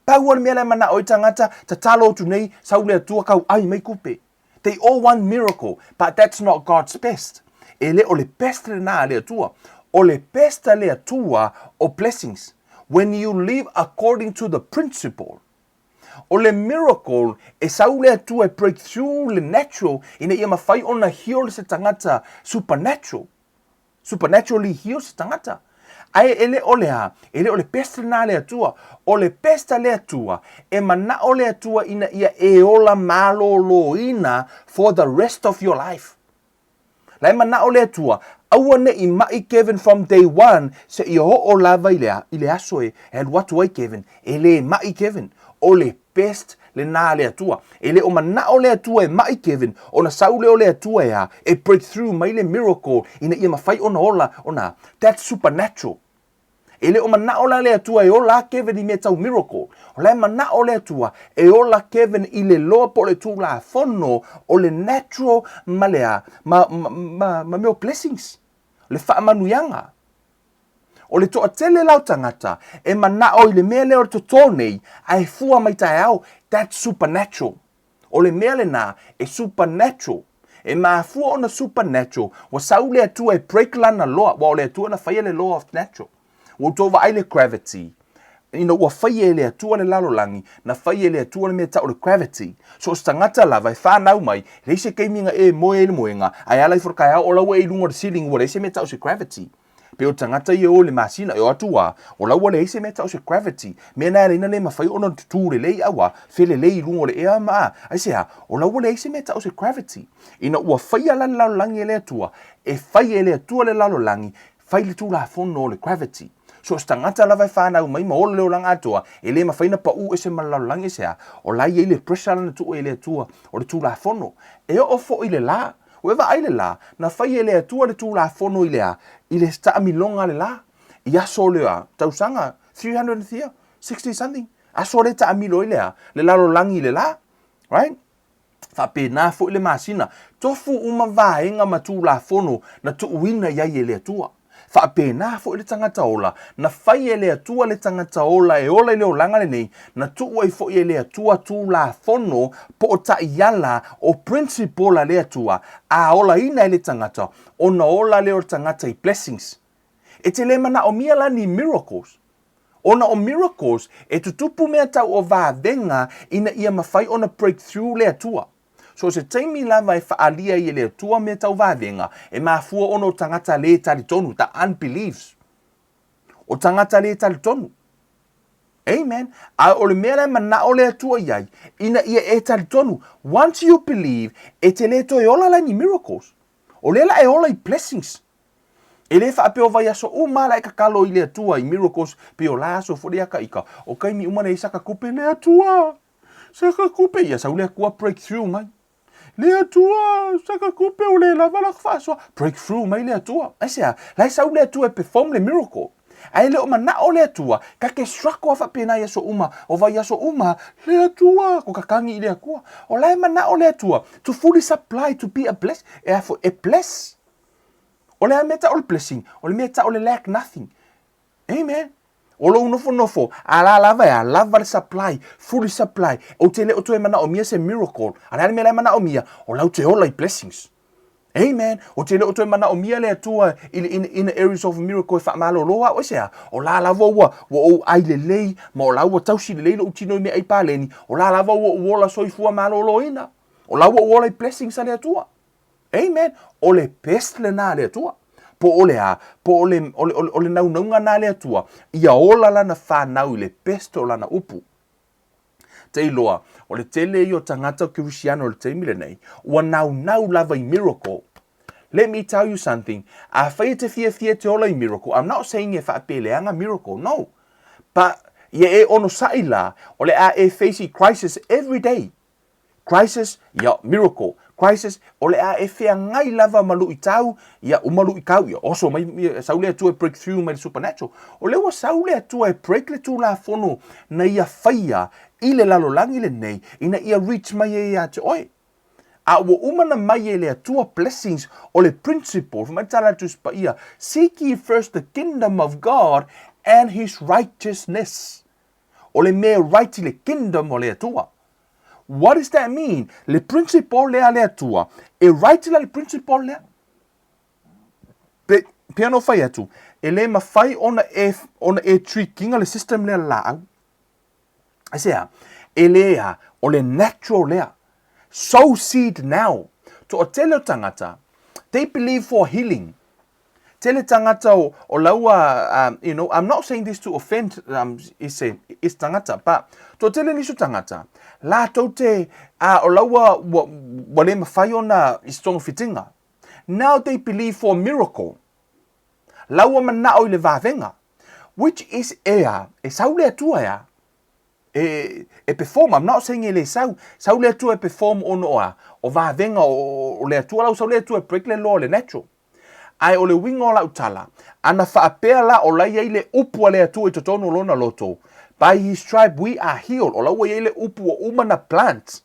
Pau o mea le mana o tangata ta talo tu nei saule atua kau ai mai kupe. They all want miracle, but that's not God's best. Ele o le best le na le atua. O le best le atua o blessings. When you live according to the principle. O le miracle e saule atua e breakthrough le natural ina ia mawhai ona heal se tangata supernatural. Supernaturally heal se tangata. Ai ele ole pesta na le atua, ole pesta le atua, e mana ole atua ina ia e ola malolo ina for the rest of your life. Lai mana ole atua, awane I mai Kevin from day one, se I ho o lava ile aso and what way Kevin, ele mai Kevin, ole pest le na le atua, ele o mana ole atua e mai Kevin, ona saule ole atua e breakthrough mai le miracle, ina ia mawhai ona, that's supernatural. Ele o mana ola le atua e ola Kevin I me tau miracle. O le mana o le atua e ola Kevin I le loa po le tūla fono o le natural malea ma meo blessings. Le whaamanuyanga. O le toa tele lau tangata e mana o I le mea leo to tōnei ai fua mai tae au. That's supernatural. O le mea le nā e supernatural. E maa fua ona supernatural. Wa sau le atua e break lana loa. Wa o le atua na whaia le law of natural. Wo tova ai le gravity. Ua whaia le atua le lalolangi, na whaia le atua le mea tau le gravity. So os tangata lava e whanau mai, reise keiminga e moe le moenga, ai alai whorkai au o laua e lunga le ceiling, ua reise mea tau se gravity. Pe o tangata I o le masina, e o atua, o laua le reise mea tau se gravity. Mea nā reina le mawhai ona tutu le lei awa, whele lei lunga le ea maa. Ai sea, o laua le reise mea tau se gravity. Ina ua whaia la lalolangi e le atua, e whaia le atua le lalolangi, whai le tūla fono le gravity. So stangata lava e whanau mai ma o leo langa atua e le mawhaina pa u e se malaulangi sea o lai e le pressure lana tu e le atua o le tūla fono e o fo I le la o ewa ai le la na whai e le atua le tūla fono I le sta milonga le la I aso lea tausanga 360 something aso le ta amilo I le lalolangi le la right Whape nā fo I le masina tofu uma vaenga ma tūla fono na tu uina iai e le atua Whaapena fo I le tangata ola, na whai e le atua le tangata ola e ola I leo langa le nei, na tuu ai fo I le atua tū la fono po o ta iala o principle la le atua, a ola ina I le tangata, ona ola leo tangata I blessings. E te le mana o mia la ni miracles. Ona o miracles e tutupu mea tau o vāvenga ina ia mawhai ona breakthrough le atua. So se taimi lava e whaalia I le atua me tau vāvenga, e mafua ono tangata le tali tonu, ta unbeliefs. O tangata le tali tonu. Amen. A o le mea lai mana o le atua iai, ina ia e tali tonu. Once you believe, e te le toi ola lai ni miracles. O le la e ola I blessings. E le whaapeo vai aso o mala e kakalo I le atua I miracles, pe o la aso fori aka ika. O kaimi umane I saka kupe le atua. Saka kupe ia sa ule kua breakthrough mai. Le atua, saka kupe o le lava la kwaswa. Breakthrough mai le atua. Aisea, lai sa ule atua e perform le miracle. Ai le o mana o le atua, ka ke strako afa pena ia so uma, o vai aso uma, le atua, ko kakangi I le akua. O lai mana o le atua, to fully supply, to be a bless, e bless. O le meta o le blessing, o le meta o le lack nothing. Amen. O lo nofo, ala lava le supply, fully supply. O te le o toe mana o mia se miracle. Ala me le mana o mia, o lau te ola I blessings. Amen. O te le o toe mana o mia le atua in areas of miracle fa malo loa o sea. O la lava wa o ai le lei, ma o lau o tausi le lei lo utino me ai paleni. O la lava o la soifua malo loina. O lau o la blessings ale atua. Amen. O le pest le na le atua. Po ole naunga na le atua. Ia ola lana whanau I le pest o lana upu. Te iloa, o le tele I o tangata o Kirisiano o le teimile nei, ua nau lava I miracle. Let me tell you something. A whai te fia te ola I miracle. I'm not saying e whaapeleanga miracle, no. But ia e ono saila, o le a e facing crisis every day. Crisis, ia miracle. Crisis, o le a e whea ngai lava malu I tau, ia umalu I kau, ia oso mai saule atua e breakthrough mai le supernatural. O le wa saule atua e break le tū la fono na ia whaia I le lalolangi le nei, ina ia reach mai e ia te oi. A ua umana mai e le atua blessings o le principle, mai tala tu spa ia, seek ye first the kingdom of God and his righteousness. O le mea right I le kingdom o le atua. What does that mean? Le principal lea le atua. E right la le principal lea. Pe ano whai atu. E le ma whai ona e trickinga le system lea lau. Asea. E lea o le natural lea. Sow seed now. To o tele o tangata. They believe for healing. Tele tangata o laua, I'm not saying this to offend is tangata, but to tele nisu tangata, la tau te o laua wale mawhai ona I strong fitinga. Now they believe for a miracle. Laua mana o le vavenga, which is ea, e saule atua ea, e perform. I'm not saying ele saule atua e perform ono o vavenga o le atua lau saule atua e break le law le natural. Ai o le winga o lau tala, ana whaapea la o lai ei le upu a le atua I totono lona loto. By his tribe we are healed. O lau ei le upu o umana plant.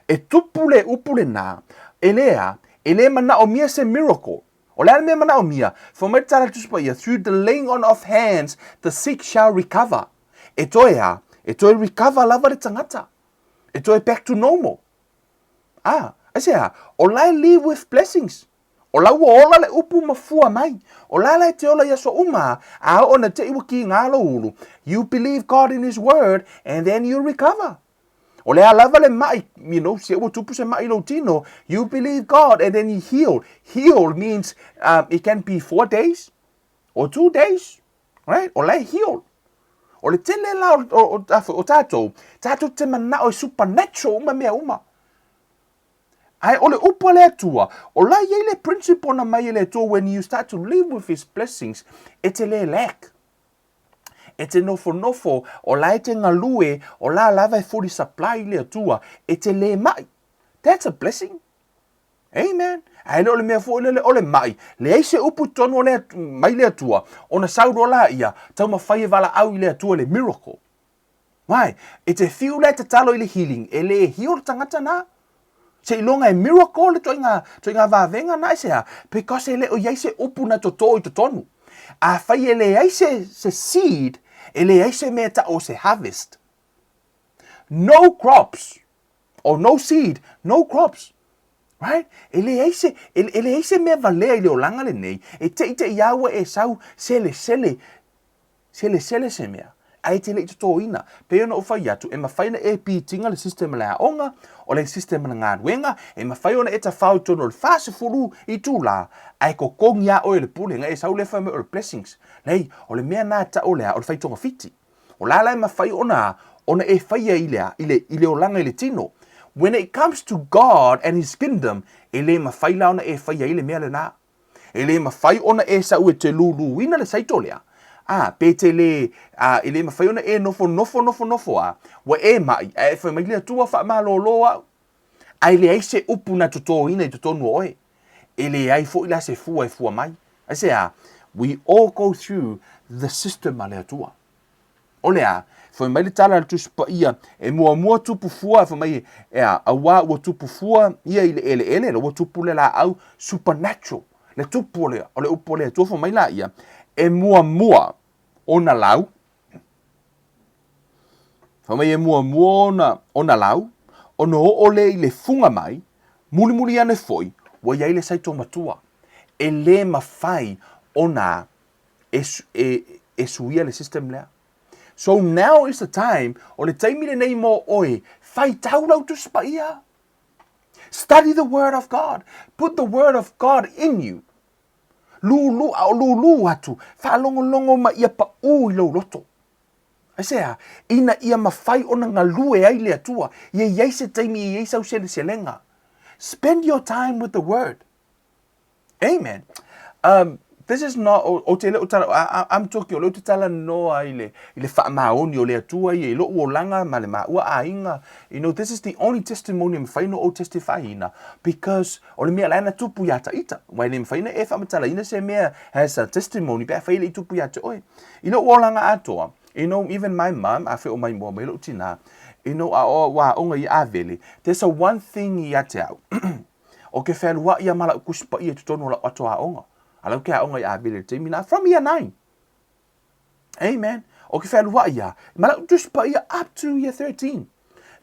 E tupu le upu le nā, ele mana o mia se miracle. O lea mea mana o mia, for me tala tuspa ia, through the laying on of hands, the sick shall recover. E toi recover lava le tangata. E toi back to normal. I say o lai live with blessings. O lau ola le upu mafua mai. O la te ola yaso uma, a ona te iwa ki ngā ulu. You believe God in His word, and then you recover. O lea lava le mai, se ua tupu se mai lo tino, you believe God, and then you heal. Heal means it can be 4 days, or 2 days, right? O lea heal. O le tele la o tatou te mana o supernatural uma mea uma. Ai ole upa le atua, o la ye le principle na mai le atua, when you start to live with His blessings, e te le lack. E te nofo, o la e te ngalue, o la lava e fully supply le atua, e te le mai. That's a blessing. Amen. Ai ole mea fo ole mai. Le eise upu tonu le mai le atua, ona saudo la ia, tau mawhai wala au le atua le miracle. Why? E te fiu le te talo I le healing, e le heal tangata na. Se ilonga e miracle le toinga vavenga na sea, because ele o yaise upu na toto I totonu. A fai ele yaise se seed, ele yaise meta o se harvest. No crops, or no seed, no crops. Right? Ele yaise me valea ile o langa le nei, e te ite iawa e sau sele se mea. Ai te le to ina pe ona o fai atu e mawhaina e pitinga le system la onga o le system na ngā ruenga e mawhai ona e ta whau tono le whase furu I tūla ai ko kongia o le pule nga e sau le whai me o le blessings nei o le mea nā ta o lea o le whai tonga fiti o la lai mawhai ona e whaia ile o langa ile tino. When it comes to God and His kingdom e le mawhai la ona e whaia ile mea le nā e le mawhai ona e sau e te lulu ina le saito lea. Petele ele mawhai ona e nofo wa e mai e whai mai lea tua wha maloloa ai le aise upu na toto ina I totonu oe ele ai fo ila se fua mai I say we all go through the system a lea tua o lea whai mai le tala le tuspa ia e mua tupu fua whai mai awa ua tupu fua ia ile ele ua tupu le la au supernatural le tupu o le upu o lea tua whai mai la ia e mua ona lau. Whamai e mua ona lau. Ono ole I le funga mai. Muli ane foi. Wa iai le saito matua. E le mawhai ona e suia le system lea. So now is the time. O le taimile nei mo oe. Whai taulau tu spaia. Study the word of God. Put the word of God in you. Lulu atu, whaalongo ma ia pa I lau loto. Asea, ina ia mawhai ona ngalue ai le atua, ia iaise taimi ia sau sele selenga. Spend your time with the word. Amen. This is not I'm talking o le tala noa ile whaamaoni o le atua I lo o langa ma le maua ainga. This is the only testimony mawhaino o testify ina because o le mea laina tupu yata ita. Wai le mawhaina e whaamatala ina se mea has a testimony pe whaile I tupu yata oe. O langa atoa. Even my mom, I feel my mom, I look tina. Wa onga I avele. There's a one thing I ate out. O ke whelua ia mala kuspa ia tutono la atoa onga. Alau ke aonga I avele te mina from year 9. Amen. O ke whelua ia. Mala kuspa ia up to year 13.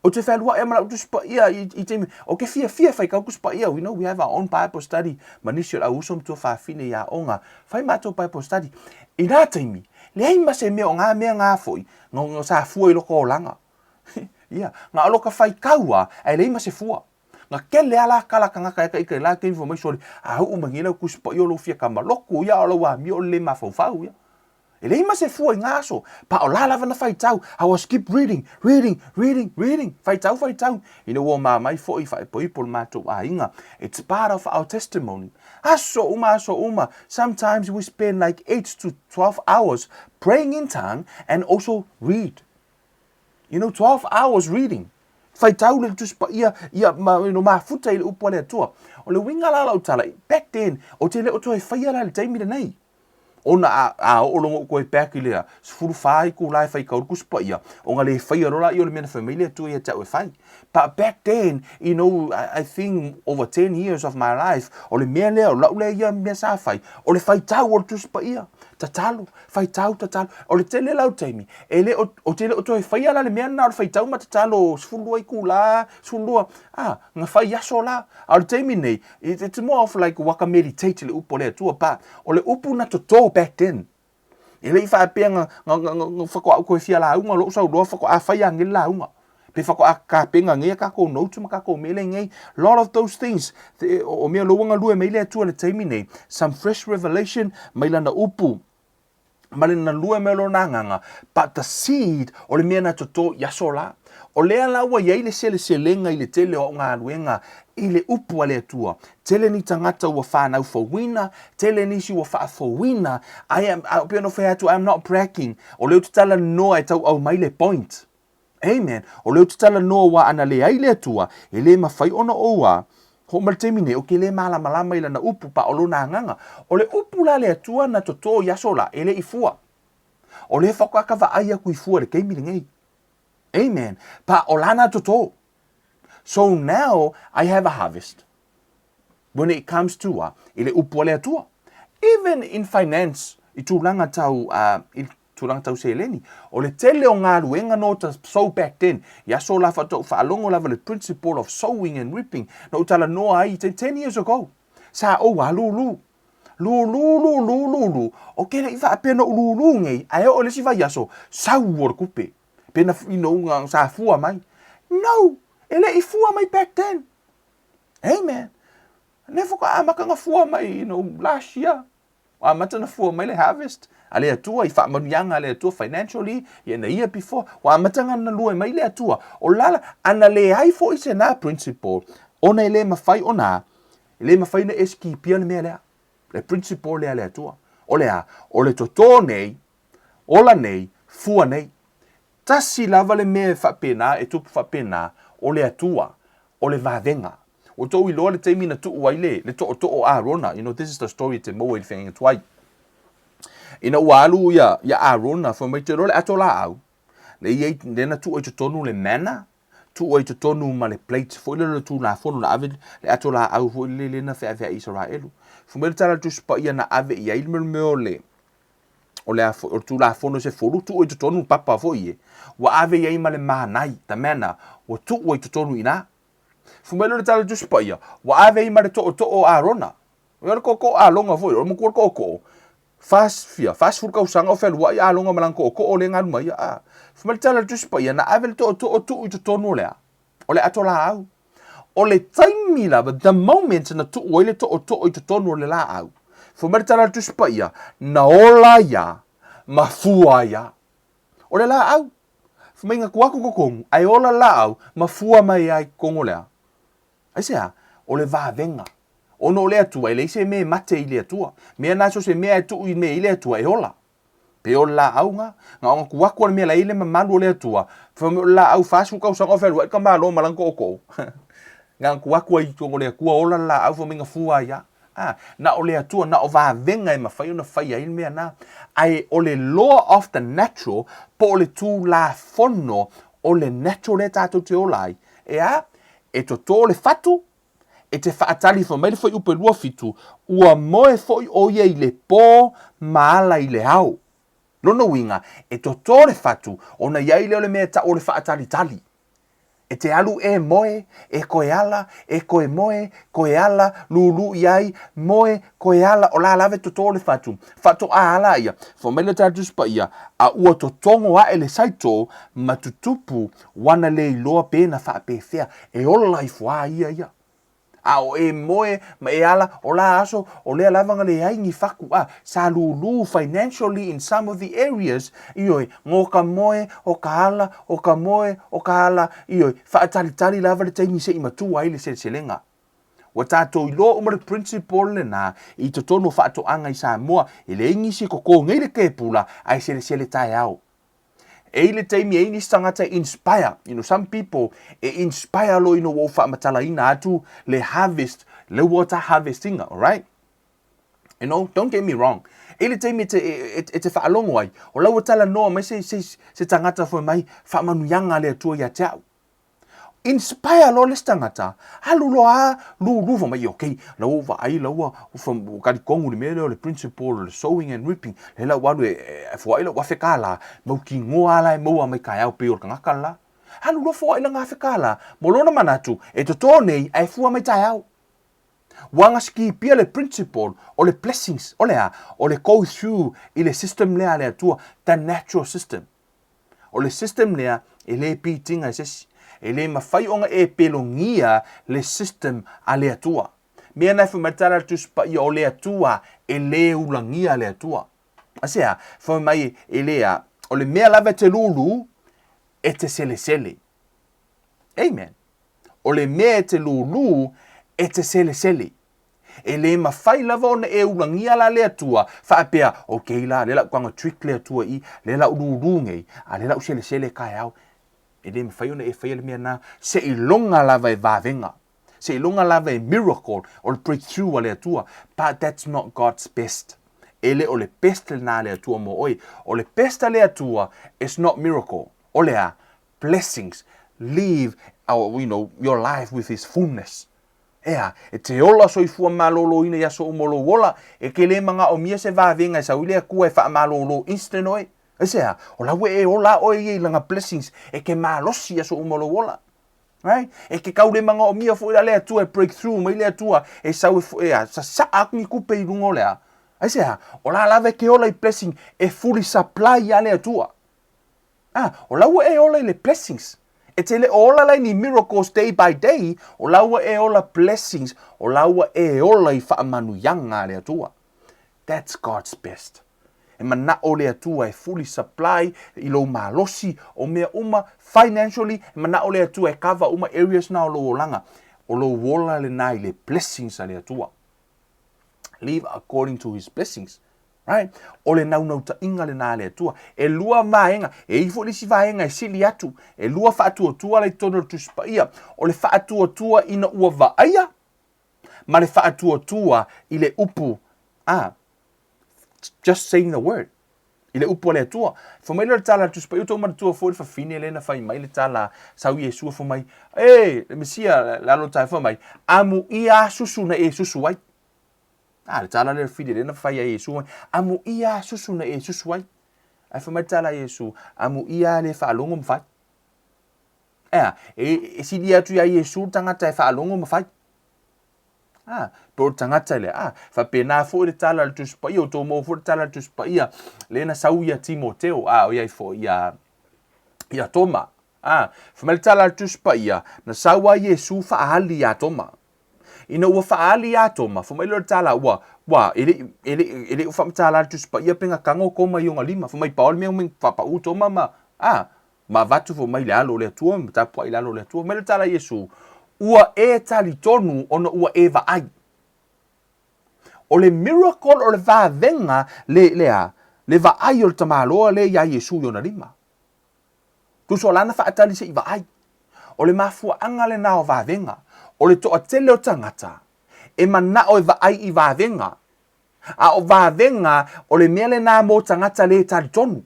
O te whelua ia mala kuspa ia I te mina. O ke fia whai kau kuspa ia. We have our own Bible study. Manisio au usom tua whaafine ia onga. Whai mato Bible study. I nā taimi. Le ai ma se mea o ngā mea ngā foi. Ngā sa fua I loko o langa. Ia. Ngā aloka whai kaua. Ai le ai ma se fua. nga kele ala kala kanga ka ka la ke information a u mangina ku spo yo lo fia kama loko ya lo wa mi o le ma fau ya ele ima se fu ngaso pa o la lava na fai tau I was keep reading fai tau ina wo ma mai fo I fai po ma to a inga it's part of our testimony aso uma sometimes we spend like 8 to 12 hours praying in tongue and also read 12 hours reading fai tau le tus pa ia ma futa ile upo le tua o le winga la utala back then o te le o toi fai ala le taimi nei ona a o longo ko e peki lea sfuru fai ku lai fai ka ku spa ia o ngale fai rola I o le mena familia tu ia ta o fai but back then I think over 10 years of my life o le mea lea o la ule ia mea sa fai o le fai tau o tu spa ia tatalo fai tau o le tele lau taimi ele o tele o toi fai ala le mea na o le fai tau ma tatalo sfuru ai ku la sfuru nga fai aso la o le taimi nei it's more of like waka meditate le upo le tua pa o le upu na toto back then ele fa penga nga fako ko fia la unga lo sa do fako a fa yang la unga pe fako a ka penga nge ka ko no tuma ka ko mele nge lot of those things o me lo wanga lu mele tu le taimi nei some fresh revelation maila na upu malina lu me lo nanga but the seed o le mena toto yasola o le ala wa ye le selenga ile tele o nga luenga ile upu ale tua tele ni tangata wa fa na for winner tele ni si wa fa for winner I be no fair to I'm not bragging o le tutala no I tau au mai le point amen o le tutala no wa ana le ai le tua ile ma fai ona oa ho mal temine o ke le mala malama na upu pa o lona nganga o le upu la le tua na toto yasola ele ifua o le fakaka va ai ku ifua le keimi ngai amen pa olana toto so now I have a harvest when it comes to ile upu le tua even in finance I tulanga tau seleni o le tele o ngā ruenga no ta so back then ya so la fa alongo lava le principle of sowing and reaping no tala no ai 10 years ago sa o wa lu o ke le fa pena lu ngai ai o le si va yaso sa wor kupe pena nga sa fua mai no ele I fua mai back then amen never ko amaka nga fua mai last year mata na fua mai le harvest ale atua I fa manianga ale atua financially in the year before mata nga na lue mai le atua o lala ana le ai fo ise na principle ona ele mafai ona ele mafai na eski pian me le principle le ale atua o le toto nei ola nei fua nei tasi lava le me fa pena e tupu fa pena o le atua o le vavenga o to I lo le taimi na tu waile le to o Arona this is the story te mo I thing twai ina walu ya Arona for me te lo le atola au le ye na tu o te tonu le mana tu o te tonu ma le plate fo le tu la fo la ave le atola au fo le na fa Israelu fo me tala tu spa ia na ave ia il me ole o tu la fono se folu tu o te tonu papa fo ie wa ave ia ma le manai ta mana o tu o te tonu ina fumelo le tala just paia wa ave I mare to o Arona o ko a longa foi o mo ko fast fur sanga o fel wa a longa malanko ko o le ngal mai fumelo tala just paia na ave to o tonu le o le atola au o le taimi la but the moment na tu o le to o tonu le la au fumelo tala just paia na ola ya mafua ya o le la au fumenga kuaku kokong ai ola la au mafua mai ai kongolea ai sea o le vavenga ono le atua ele se me mate I le atua me na so se me tu I me ile atua e ola pe ola aunga nga kuaku me la ile mamalu le atua fa la au fasu ka so ofel wa ka malo malanko ko nga kuaku I to le ku ola la au fo minga fua ya na o le atua na o vavenga ma fai ona fai ai me na ai o le law of the natural po le tu la fono o le natural le tato te olai e to le fatu e te faatali fo mai foi upe lua fitu ua moe foi o ia I le po maala I le au lono winga e to le fatu ona ia I le mea ta o le faatali tali e te alu e moe e koe ala e koe moe koe ala lulu iai moe koe ala o la lave to le fatu a ala ia fo mai le tatu spa ia a ua tongo a ele saito matutupu wana le iloa pena fa pe fea e ola I fua ia A o e moe ma e ala o la aso o le lavanga le ai ni faku sa lulu financially in some of the areas ioi ngo ka moe o ka moe o ka ala ioi tali lava le taimi se i matu ai le selenga wa tatou i lo umare principle le na i to tono whaatoanga i Samoa i le ingi si koko ngai le kepula ai sele tai au. E le taimi e ni tangata inspire. You know, some people inspire lo ino wo whaamatala ina atu le harvest, le water harvesting, alright? You know, don't get me wrong. E le taimi te whaalongo ai. O lau tala noa mai se tangata fo mai whaamanuyanga le atua ia te au. Inspire lo le tangata. Halu lo lu fa mai okay. Lau va ai lau from ka kongu le mele le principle le sowing and reaping. Le lau walu fo ai lo wa fekala. Mo ki ngoa la mo mai ka au pe o ngaka la. Halu lo fo ai nga fekala. Mo lona manatu e to tone ai fu mai tai au. Wanga ski pia le principle o le blessings o le go through i le system le tua the natural system. O le system le ele pitinga se e le mawhai onga e pelongia le system a le atua. Mea nai whamatara tuspa i o le atua e le ulangia le atua. Asea, whamai e lea, o le mea lava te lulu e te sele. Amen. O le mea te lulu e te sele. E le mawhai lava ona e ulangia la le atua, whaapea, okay la, le lau kwanga trick le atua i, le lau lulungei, a le lau sele kai au. E le mawhai ona e whai le mea na, se I longa lava e vavenga, se I longa lava e miracle, o le breakthrough a le atua, but that's not God's best. Ele o le best le na le atua mo oi, o le best a le atua is not miracle, o lea blessings, live your life with His fullness. Ea, e te ola soifua malolo ina ya so umolo wola, e ke le manga o mia se vavenga e sa uile kua e wha malolo instant oi. Esea, o la we e ola oi e langa blessings, e ke malosi ya so umolo wola. Right? E ke kaule manga o mia fo ila lea tua e breakthrough, ma ilea tua e sa sa akni kupe I lungo lea. Esea, o la lave ke ola I blessing e fully supply ya lea tua. O la we e ola I le blessings. E te le ola lai ni miracles day by day, o laua e ola blessings, o laua e ola I whaamanuyanga le atua. That's God's best. E mana o le atua e fully supply, I lo malosi, o mea uma financially, e mana o le atua e cover uma areas na o lo olanga, o lo wola le nai le blessings a le atua. Live according to His blessings. Right? O le nau ta inga le nā le atua. E lua maenga, e ifo lisi vaenga e sili atu. E lua whaatua tua le tono tuspa ia. O le whaatua tua ina ua vaaya. Ma le whaatua tua I le upu. Just saying the word. I le upu le atua. Fo mai le tala tuspa ia, tau mara tua fōri whawhine le na whai mai le tala sau I Yesua fo mai. Le mesia lalo tai fo mai. Amu ia susu na e susu ai. Le tala le fide le na whai a Yesu. Amu ia susu na e susu ai. Ai whamai tala Yesu. Amu ia le whaalongo mwhai. E sidi atu ia Yesu tangata e whaalongo mwhai. Pero tangata le. Whapena fo le tala le tuspa ia. O tō mō fo le tala le tuspa ia. Le na sau ia Timoteo. O ia fo ia Toma. Whamai tala le tuspa ia. Na sau a Yesu whaahali ia Toma. Ina ua whaali ato ma, fo mai lor tala ele u whamatala tuspa ia penga kango koma I onga lima, fo mai paol mea ming whapa uto ma ma vatu fo mai le alo le atua, ma tapua I lalo le atua, mai lor tala Yesu, ua e tali tonu ona ua e vaai. O le miracle o le vavenga le vaai o le tamaloa le ia Yesu I ona lima. Tuso lana whaatali se I vaai. O le mafua anga le nao vavenga. O le toa tele o tangata, e mana o vaai I vavenga. O vavenga, o le mele nā mō tangata le tari tonu.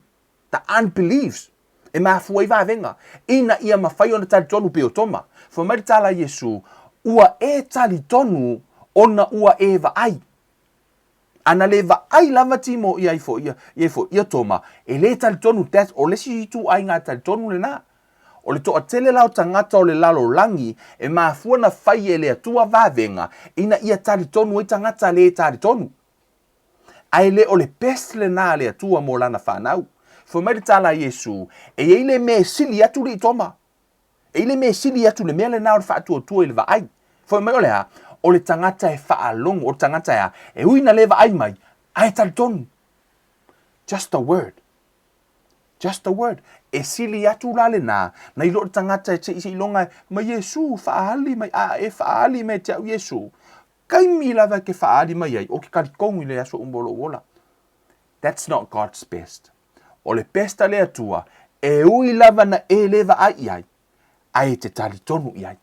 The unbeliefs. E mafua I vavenga. Ina ia mawhai o na tari tonu pe o toma. Fo mai tala Yesu, ua e tari tonu, ona ua e vaai. Ana le vaai lava timo ia ia toma. E le tari tonu, o le si tu ai ngā tari tonu le nā. O le toa tele lau tangata o le lalo langi, e mafua na whai e le atua vavenga, ina ia tari tonu e tangata le tari tonu. Ai le o le pest le nā le atua mo lana whanau. Fo mai tala Yesu, e le me sili atu le toma. E le me sili atu le mea le nā o le whaatua tua I le vaai. Fo mai o le ha, o le tangata e whaalongo, o le tangata e uina lewa ai mai, ai talitonu. Just a word. Just a word. E sili atu lale na ilo le tangata e te isi ilonga, ma Yesu, whaali mai, e whaali mai te au Yesu. Kaimi lava ke whaali mai ai, o ke karikongu i le aso umbolo wola. That's not God's best. O le besta le atua, e ui lava na e lewa ai te talitonu i ai.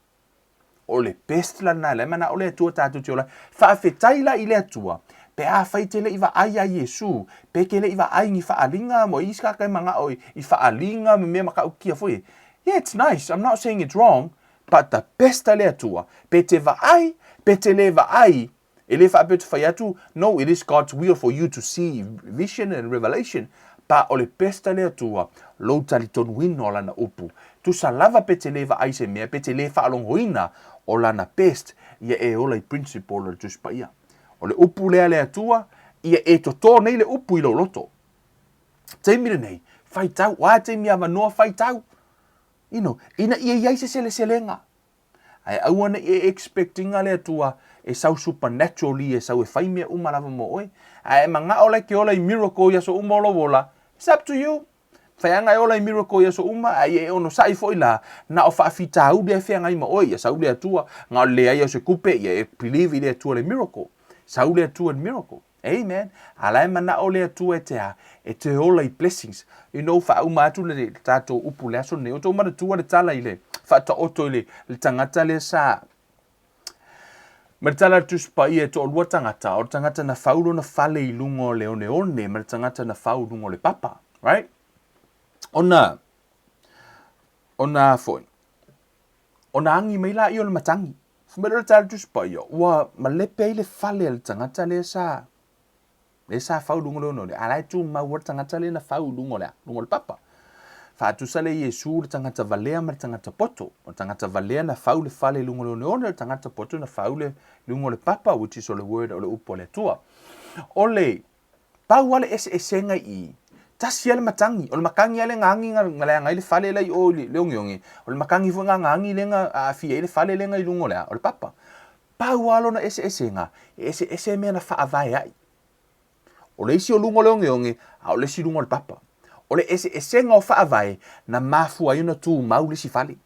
O le best la na le mana o le atua tātou te ola, whaafetaila i le atua, pe a whaitele i wa ai a Yesu, pe ke le i wa ai ngi whaalinga, mo iska kai manga o i whaalinga, me mea maka ukia fwe. Yeah, it's nice, I'm not saying it's wrong, but the besta le atua, pe te wa ai, pe te le wa ai, e le whaapetu whai atu, no, it is God's will for you to see vision and revelation, pa o le pesta le atua, lo talitonu wino o lana upu. Tu sa lava pe te le wa ai se mea, pe te le whaalongoina o lana pest, ia e ola i principle o tuspa ia. O le upu lea le atua, ia e to tō nei le upu i lo loto. Teimire nei, whai tau, wā teimi awa noa whai tau. Ina ia iai se sele selenga. Ai auana e expectinga le atua, e sau supernaturally, e sau e whaimea umalawa mo oi. Ai manga ola ke ola i miracle ia so umolo wola, it's up to you. Whaianga e ola i miracle ia so uma, ai e ono sai foi la, na o whaafita au lea whianga i ma oi, ia sau le atua, ngā lea ia se kupe, ia e believe i le atua le miracle. Sau le atua le miracle. Amen. Alai mana o le atua e te ola i blessings. You know, wha uma atu le tato upu le aso ne, o tō mana tua le tala i le, wha ta oto i le tangata le sa. Maritala tuspa ia to lua tangata, o tangata na faulo na fale i lungo le one, ma tangata na fau lungo le papa, right? Ona foi. Ona angi mai la i o le matangi. Fumero tala tuspa ia, ua malepe i le fale le tangata le sa fau lungo le one, alai tu mau tangata le na fau lungo le papa. Fa'atusa le Yesu le tangata valea ma le tangata poto. O tangata valea na fau le fale lungo le one, le tangata poto na fau le lungo le papa, which is o le word o le upo le tua. O le pau ale esenga i tasi ale matangi. O le makangi ale ngangi ngale ngai le fale lai o le ongi. O le makangi fu ngangi lenga a fia le fale lenga i lungo le o le papa. Pau alo na esenga. Ese mea na faavai ai. O le isi o lungo le ongi, a o le si lungo le papa. O le esenga o whaavai na mafua iuna tu maule si fali.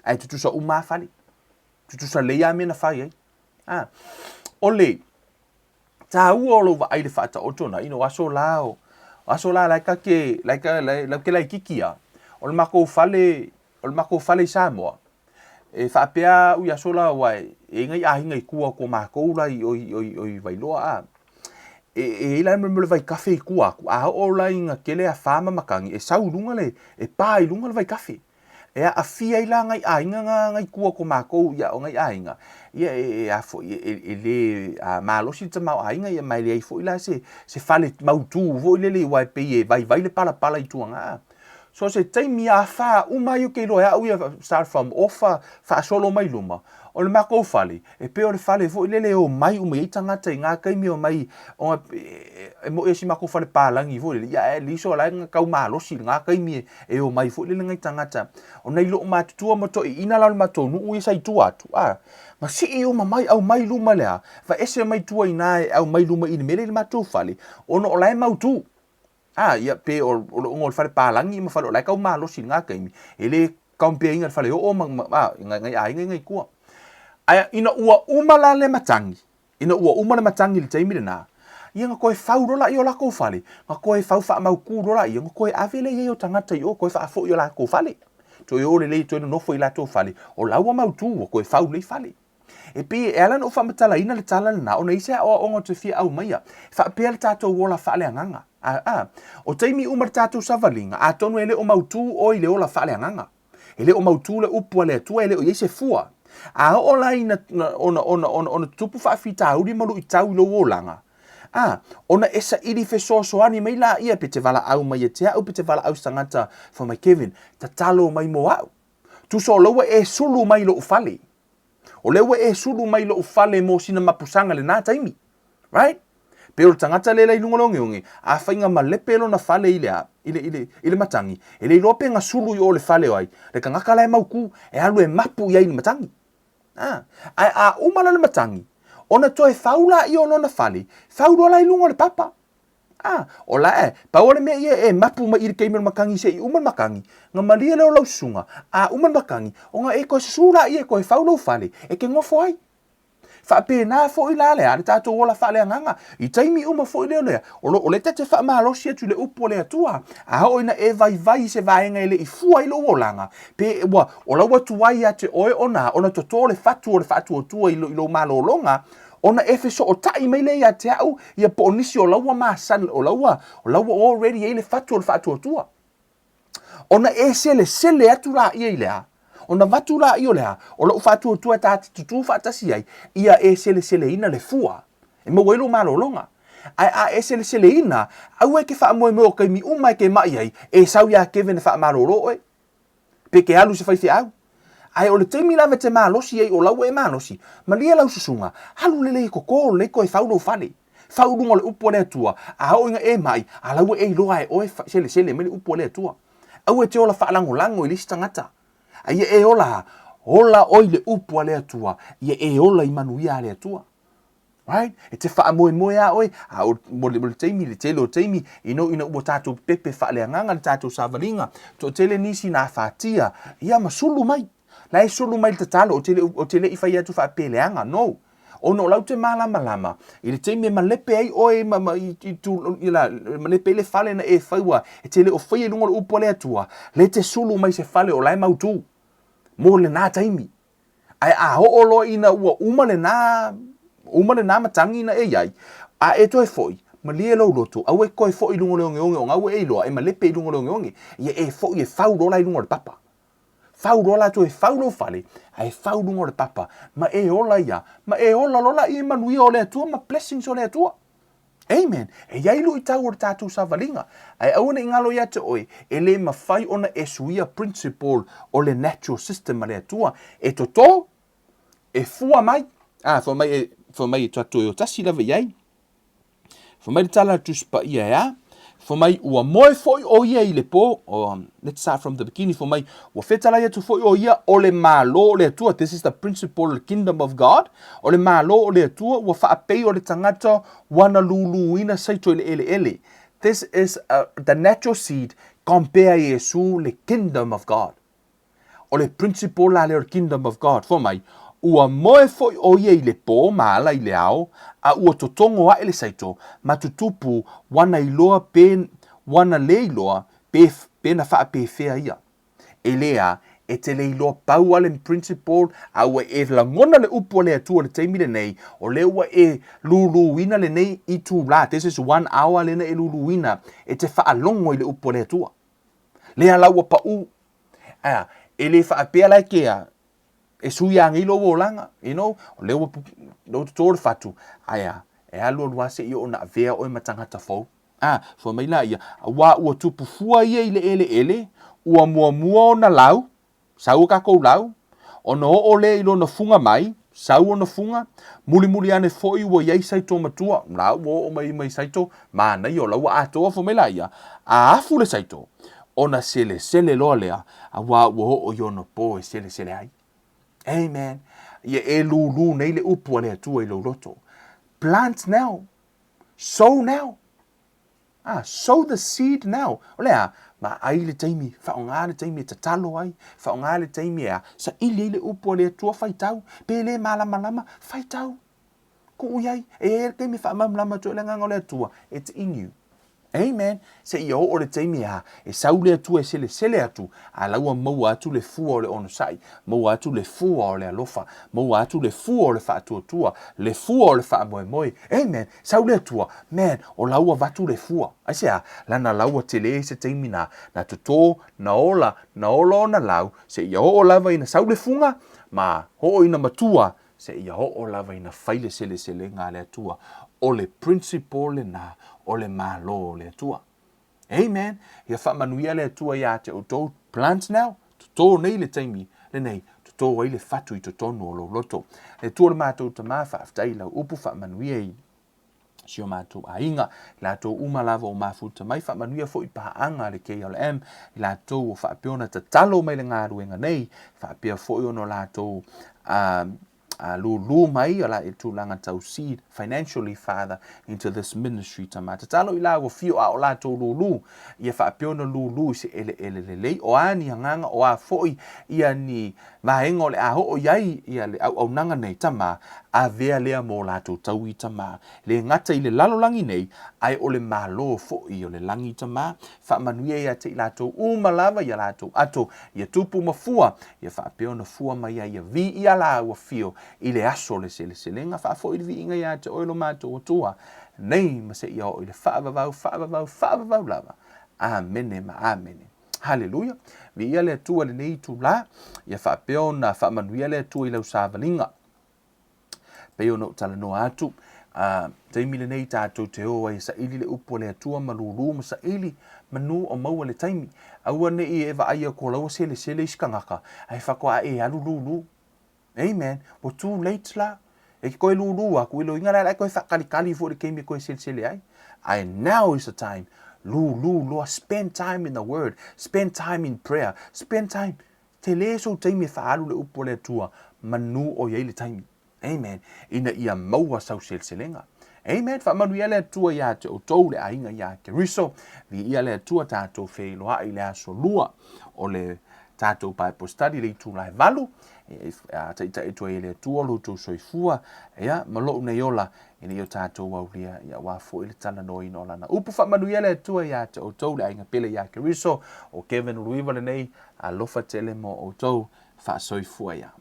Ai tutusa uma fali. Tutusa leia me na whai ai. O le, ta ua o lo wa aile whaata o tona, ino aso lao. Aso la laika ke lai kikia. O le mako fale Samoa. E whaapea ui aso la wai, e ngai ahinga i kua ko mako lai oi vailoa a. E ila me vai kafe kua a o la inga kele a fama makangi e sau lunga le e pai lunga le vai kafe e a fia ila ngai a inga ngai kua ko mako ia o ngai a inga ia a fo le a malosi te mau a inga ia mai le fo ila se fale mau tu vo le wai pe e vai le pala i tuanga so se taimi a fa umai o ke loa au ia start from offer fa solo mai luma o le mako fale e pe o le fale fo le o mai umai tangata ngā kaimi o mai o e mo esi mako fale palangi fo le ia e liso la nga kau malosi ngā kaimi e o mai fo le ngai tangata o nei lo matutua moto i ina la mato nu ui sai tu atu ma si e o mai au mai luma lea fa ese mai tua ina au mai luma i mele le mato fale ono o lai mau tu ia pe o ngol fale palangi ma fale o lai kau malosi ngā kaimi ele kampia inga fale o ngai kua aya ina ua umala le matangi. Ina ua umala matangi le taimire na. Ia nga koe fau rola i o lako fale. Nga koe fau wha mau ku rola i. Nga koe avele i o tangata i o koe wha afo i o lako fale. To i ore lei toina nofo i lato fale. O laua mau tu o koe fau lei fale. E pe e alan o whamatala ina le tala na. O na isa o ongo te fia au maia. Wha pea le tato wola whaale anganga. O taimi umar tato savalinga. A tonu ele o mau tu o i le ola whaale anganga. Ele o mau tu le upua le atua ele o iese fua. A o lai na ona tupu whaafita auri malu i tau lo wolanga. Ona esa iri fesoso ani mai la ia pe te wala au mai e te au pe te wala au stangata for my Kevin. Ta talo mai mo au. Tu so lewa e sulu mai lo ufale. O lewa e sulu mai lo ufale mo sina mapusanga le nā taimi. Right? Pero tangata le lai lungolongi a whainga ma lepelo na fale ile matangi. Ele lope nga sulu i o le fale ai. Le ka ngaka lai mauku e alu e mapu ia i le matangi. A umala le matangi. ona toe faula I ona fale faula lai lunga le papa o la pa ole me ia mapu ma ir keimer makangi se uman makangi nga malia le lau sunga uman makangi o nga ko sura ia ko faula fale ke ngofo ai fa pe na fo ila le ale tato ola fa le nganga I taimi uma fo le o le tete fa ma lo sia tu le upo le tua o ina vai se vai nga ile I fua ilo olanga pe wa o la watu wai ate ona to le fatu o tua ilo malo longa ona efeso o tai mai le ia te au ia po nisi o laua masan o laua already ele fatu o tua ona sele atu la ia ilea ona vatu la io lea o lau fatu o tua tati tutu fatasi ai ia sele ina le fua mo welo malo longa ai sele ina au ke fa mo o kai mi uma ke mai ai sau ya Kevin fa malo ro pe ke alu se fai te au ai o le taimi lava te malosi ai o lau malosi ma lia lau susunga halu lele ko le ko faulo fale faulunga le upo le tua o inga mai a lau loa o sele me le upo le tua au te ola lango I lista ngata ai ola oi le upo le tua ia ola I manuia le tua right te fa mo a oi mo le taimi le telo taimi ina ubo tatu pepe fa le nganga le tatu savalinga to tele nisi na fatia ia masulu mai lai solo mai te talo o tele I fai atu fa peleanga no ono lau te malama I le teime malepe ai oe I tu ila malepe le fale na faua tele o fai lungo le upo le atua le te solo mai se fale o lai mautu mo le na taimi ai ho lo ina ua uma le na matangi na ai toi foi ma lie lo loto au ko foi lungo le onge o ngau lo malepe lungo le onge ia foi fau lo lai lungo le papa faulo la to faulo fale ai faulo ngore papa ma ola ia ma ola lola I manui o le tua ma blessings o le tua amen ia ilu I tau o tatu savalinga ai auna ingalo ia te oi le mafai ona suia principle o le natural system le tua toto fua mai fo mai tatu o tasi lava iai fo mai tala tuspa ia for mai ua moe foi o ia I le po let's start from the beginning for mai ua fetala ia tu foi o ia o le malo o le tua this is the principle of the kingdom of God o le malo o le tua ua faapei o le tangata wana luluina saito ele this is the natural seed compare Yesu le kingdom of God o le principle la le kingdom of God for mai ua moe foi o ia I le po maala I le ao ua totongo a ele saito ma tutupu wana iloa wana le iloa pe na faa pe fea ia elea te le iloa pau ale principle ua langona le upo le atua le taimi le nei o le ua luluina le nei I tu la this is 1 hour le na luluina te faa longo I le upo le atua le ala ua pau ele faa pe ala kea suia ngi lo volanga le lo to fatu aya alo lo se yo na vea o matangata fo fo mai la ia wa o tupu fua ia ele ua mua na lau sau ka ko lau ono o le ilo na funga mai sau ona funga muli ane fo I wo ia sai to matua la wo mai sai to ma na yo la wa to fo mai la ia fu le sai to ona sele lo lea wa wo o yo no po sele ai amen ia lulu nei le upu le atua I lo loto plant now sow now sow the seed now olea ma ai le taimi faonga le taimi te talo ai faonga le taimi sa ile upu le atua faitau pe le malama faitau ko uiai ke mi fa malama to le nganga le atua it's in you amen se yo o le taimi saule atu sele atu alaua mau atu le fua o le ono sai mau atu le fua o le alofa mau atu le fua o le faatuatua le fua o le faamoemoe amen saule atua man o laua vatu le fua aisea lana laua tele se taimi na totō na ola ona lau se ia o lava ina saule funga ma ho ina matua se ia o lava ina faile sele ngā le atua o le principle na o le malo le atua. Amen. Ia whamanuia le atua ia te o tō plant now. Tō nei le taimi, le nei, tō ai le fatu I tonu o lo loto. Le tua le mātou ta maa whaaftai lau upu whamanuia I sio mātou a inga. La tō umalava o mafuta mai whamanuia fo I paanga le KLM. La tō o whaapeona ta talo mai le ngā ruenga nei. Whaapea fo I ono la tō lulu mai ala e tūlanga tau seed financially, Father, into this ministry tamata. Talo I la fio a o la tō lulu, ia whaapiona lulu se ele o ani hanganga o a foi ia ni vahenga le aho o iai ia le au nanga nei tama, a vea lea mō la tō tau I tama, le ngata I le lalolangi nei, ai o le malo foi o le langi tama, whaamanuia ia te I la tō umalava ia la tō ato, ia tupu mafua, ia whaapiona fua mai ia vi ia la ua fio, I le aso le selenga whaafo I le vi inga ia te oilo mātou o tua. Nei ma se ia o I le whaavavau lava. Amene ma amene. Hallelujah. Vi ia le tua le nei tu la, ia whaapeo na whaamanuia le tua I lau sāvalinga. Peo no tala no atu. Taimi le nei tātou te oa I sa ili le upo le atua malulu ma sa ili manu o maua le taimi. Aua ne I eva aia ko laua sele iskangaka. Ai whakoa e alu lulu. Amen. Well, too late la. E koe lulu aku ilo inga la koe whakalikali fo le keimi koe sele ai. And now is the time. Lulu, spend time in the word. Spend time in prayer. Spend time. Te le so taimi whaalu le upo le tua. Manu o yei le taimi. Amen. Ina ia maua sau selenga. Amen. Whamanu ia le tua ia te o tau le ainga ia ke riso. Vi ia le tua tātou whailoa I le aso lua. O le tātou Bible study le tu lai valu. Taita e tua le tua lo tu soifua. Ia, malo nei ola. Ina ia tātou waulia ia wafo I le tana no ino lana. Upu whamanu ia le tua ia te o tau le ainga pele ia ke riso. O Kevin Luiva le nei. A lofa tele mo o tau wha soifua ia.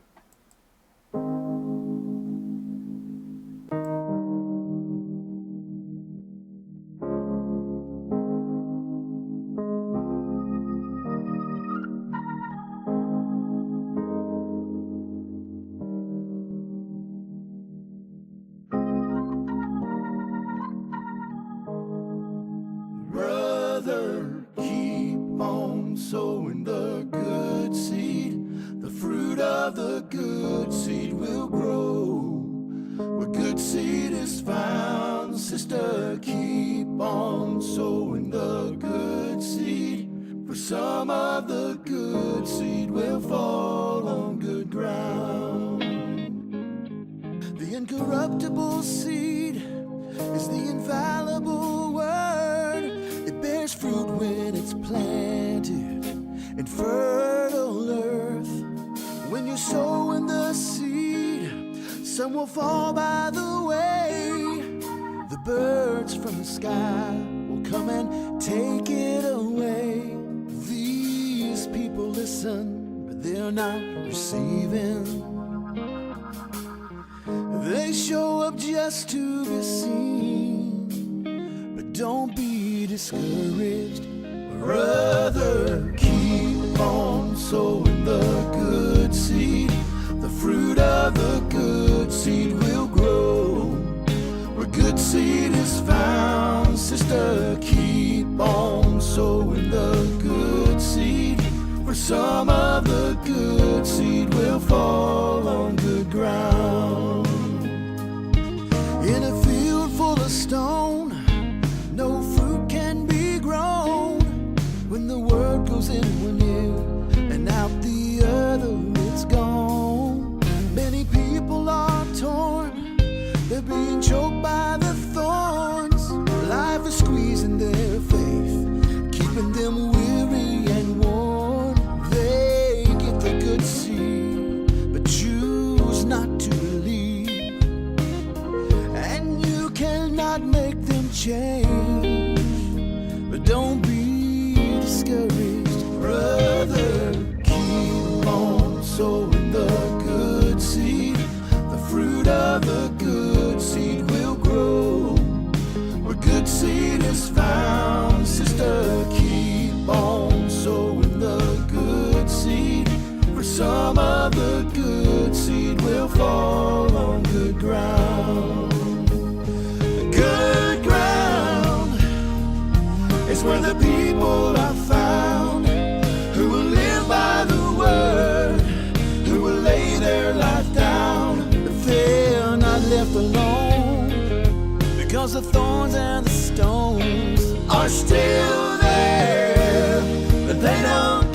Keep on sowing the good seed. The fruit of the good seed will grow. Where good seed is found, sister, keep on sowing the good seed. For some of the good seed will fall on good ground. The incorruptible seed is the infallible word. It bears fruit when it's planted in fertile earth. When you sow in the seed, some will fall by the way. The birds from the sky will come and take it away. These people listen, but they're not receiving. They show up just to be seen, but don't be discouraged. Brother, keep on sowing the good seed. The fruit of the good seed will grow. Where good seed is found, sister, keep on sowing the good seed. For some of the good seed will fall on good ground. In a field full of stone, no fruit can be grown. When the word goes in one ear and out the other, it's gone. Many people are torn, they're being choked by the thorns. Life is squeezing their faith, keeping them weary and worn. They get the good seed, but choose not to believe. And you cannot make them change, but don't be discouraged. Brother, keep on sowing the good seed. The fruit of the good seed will grow. Where good seed is found, sister, keep on sowing the good seed. For some of the good seed will fall on good ground. Good ground is where the people are found, who will live by the word, who will lay their life down. But they're not left alone, because the thorns and the stones are still there. But they don't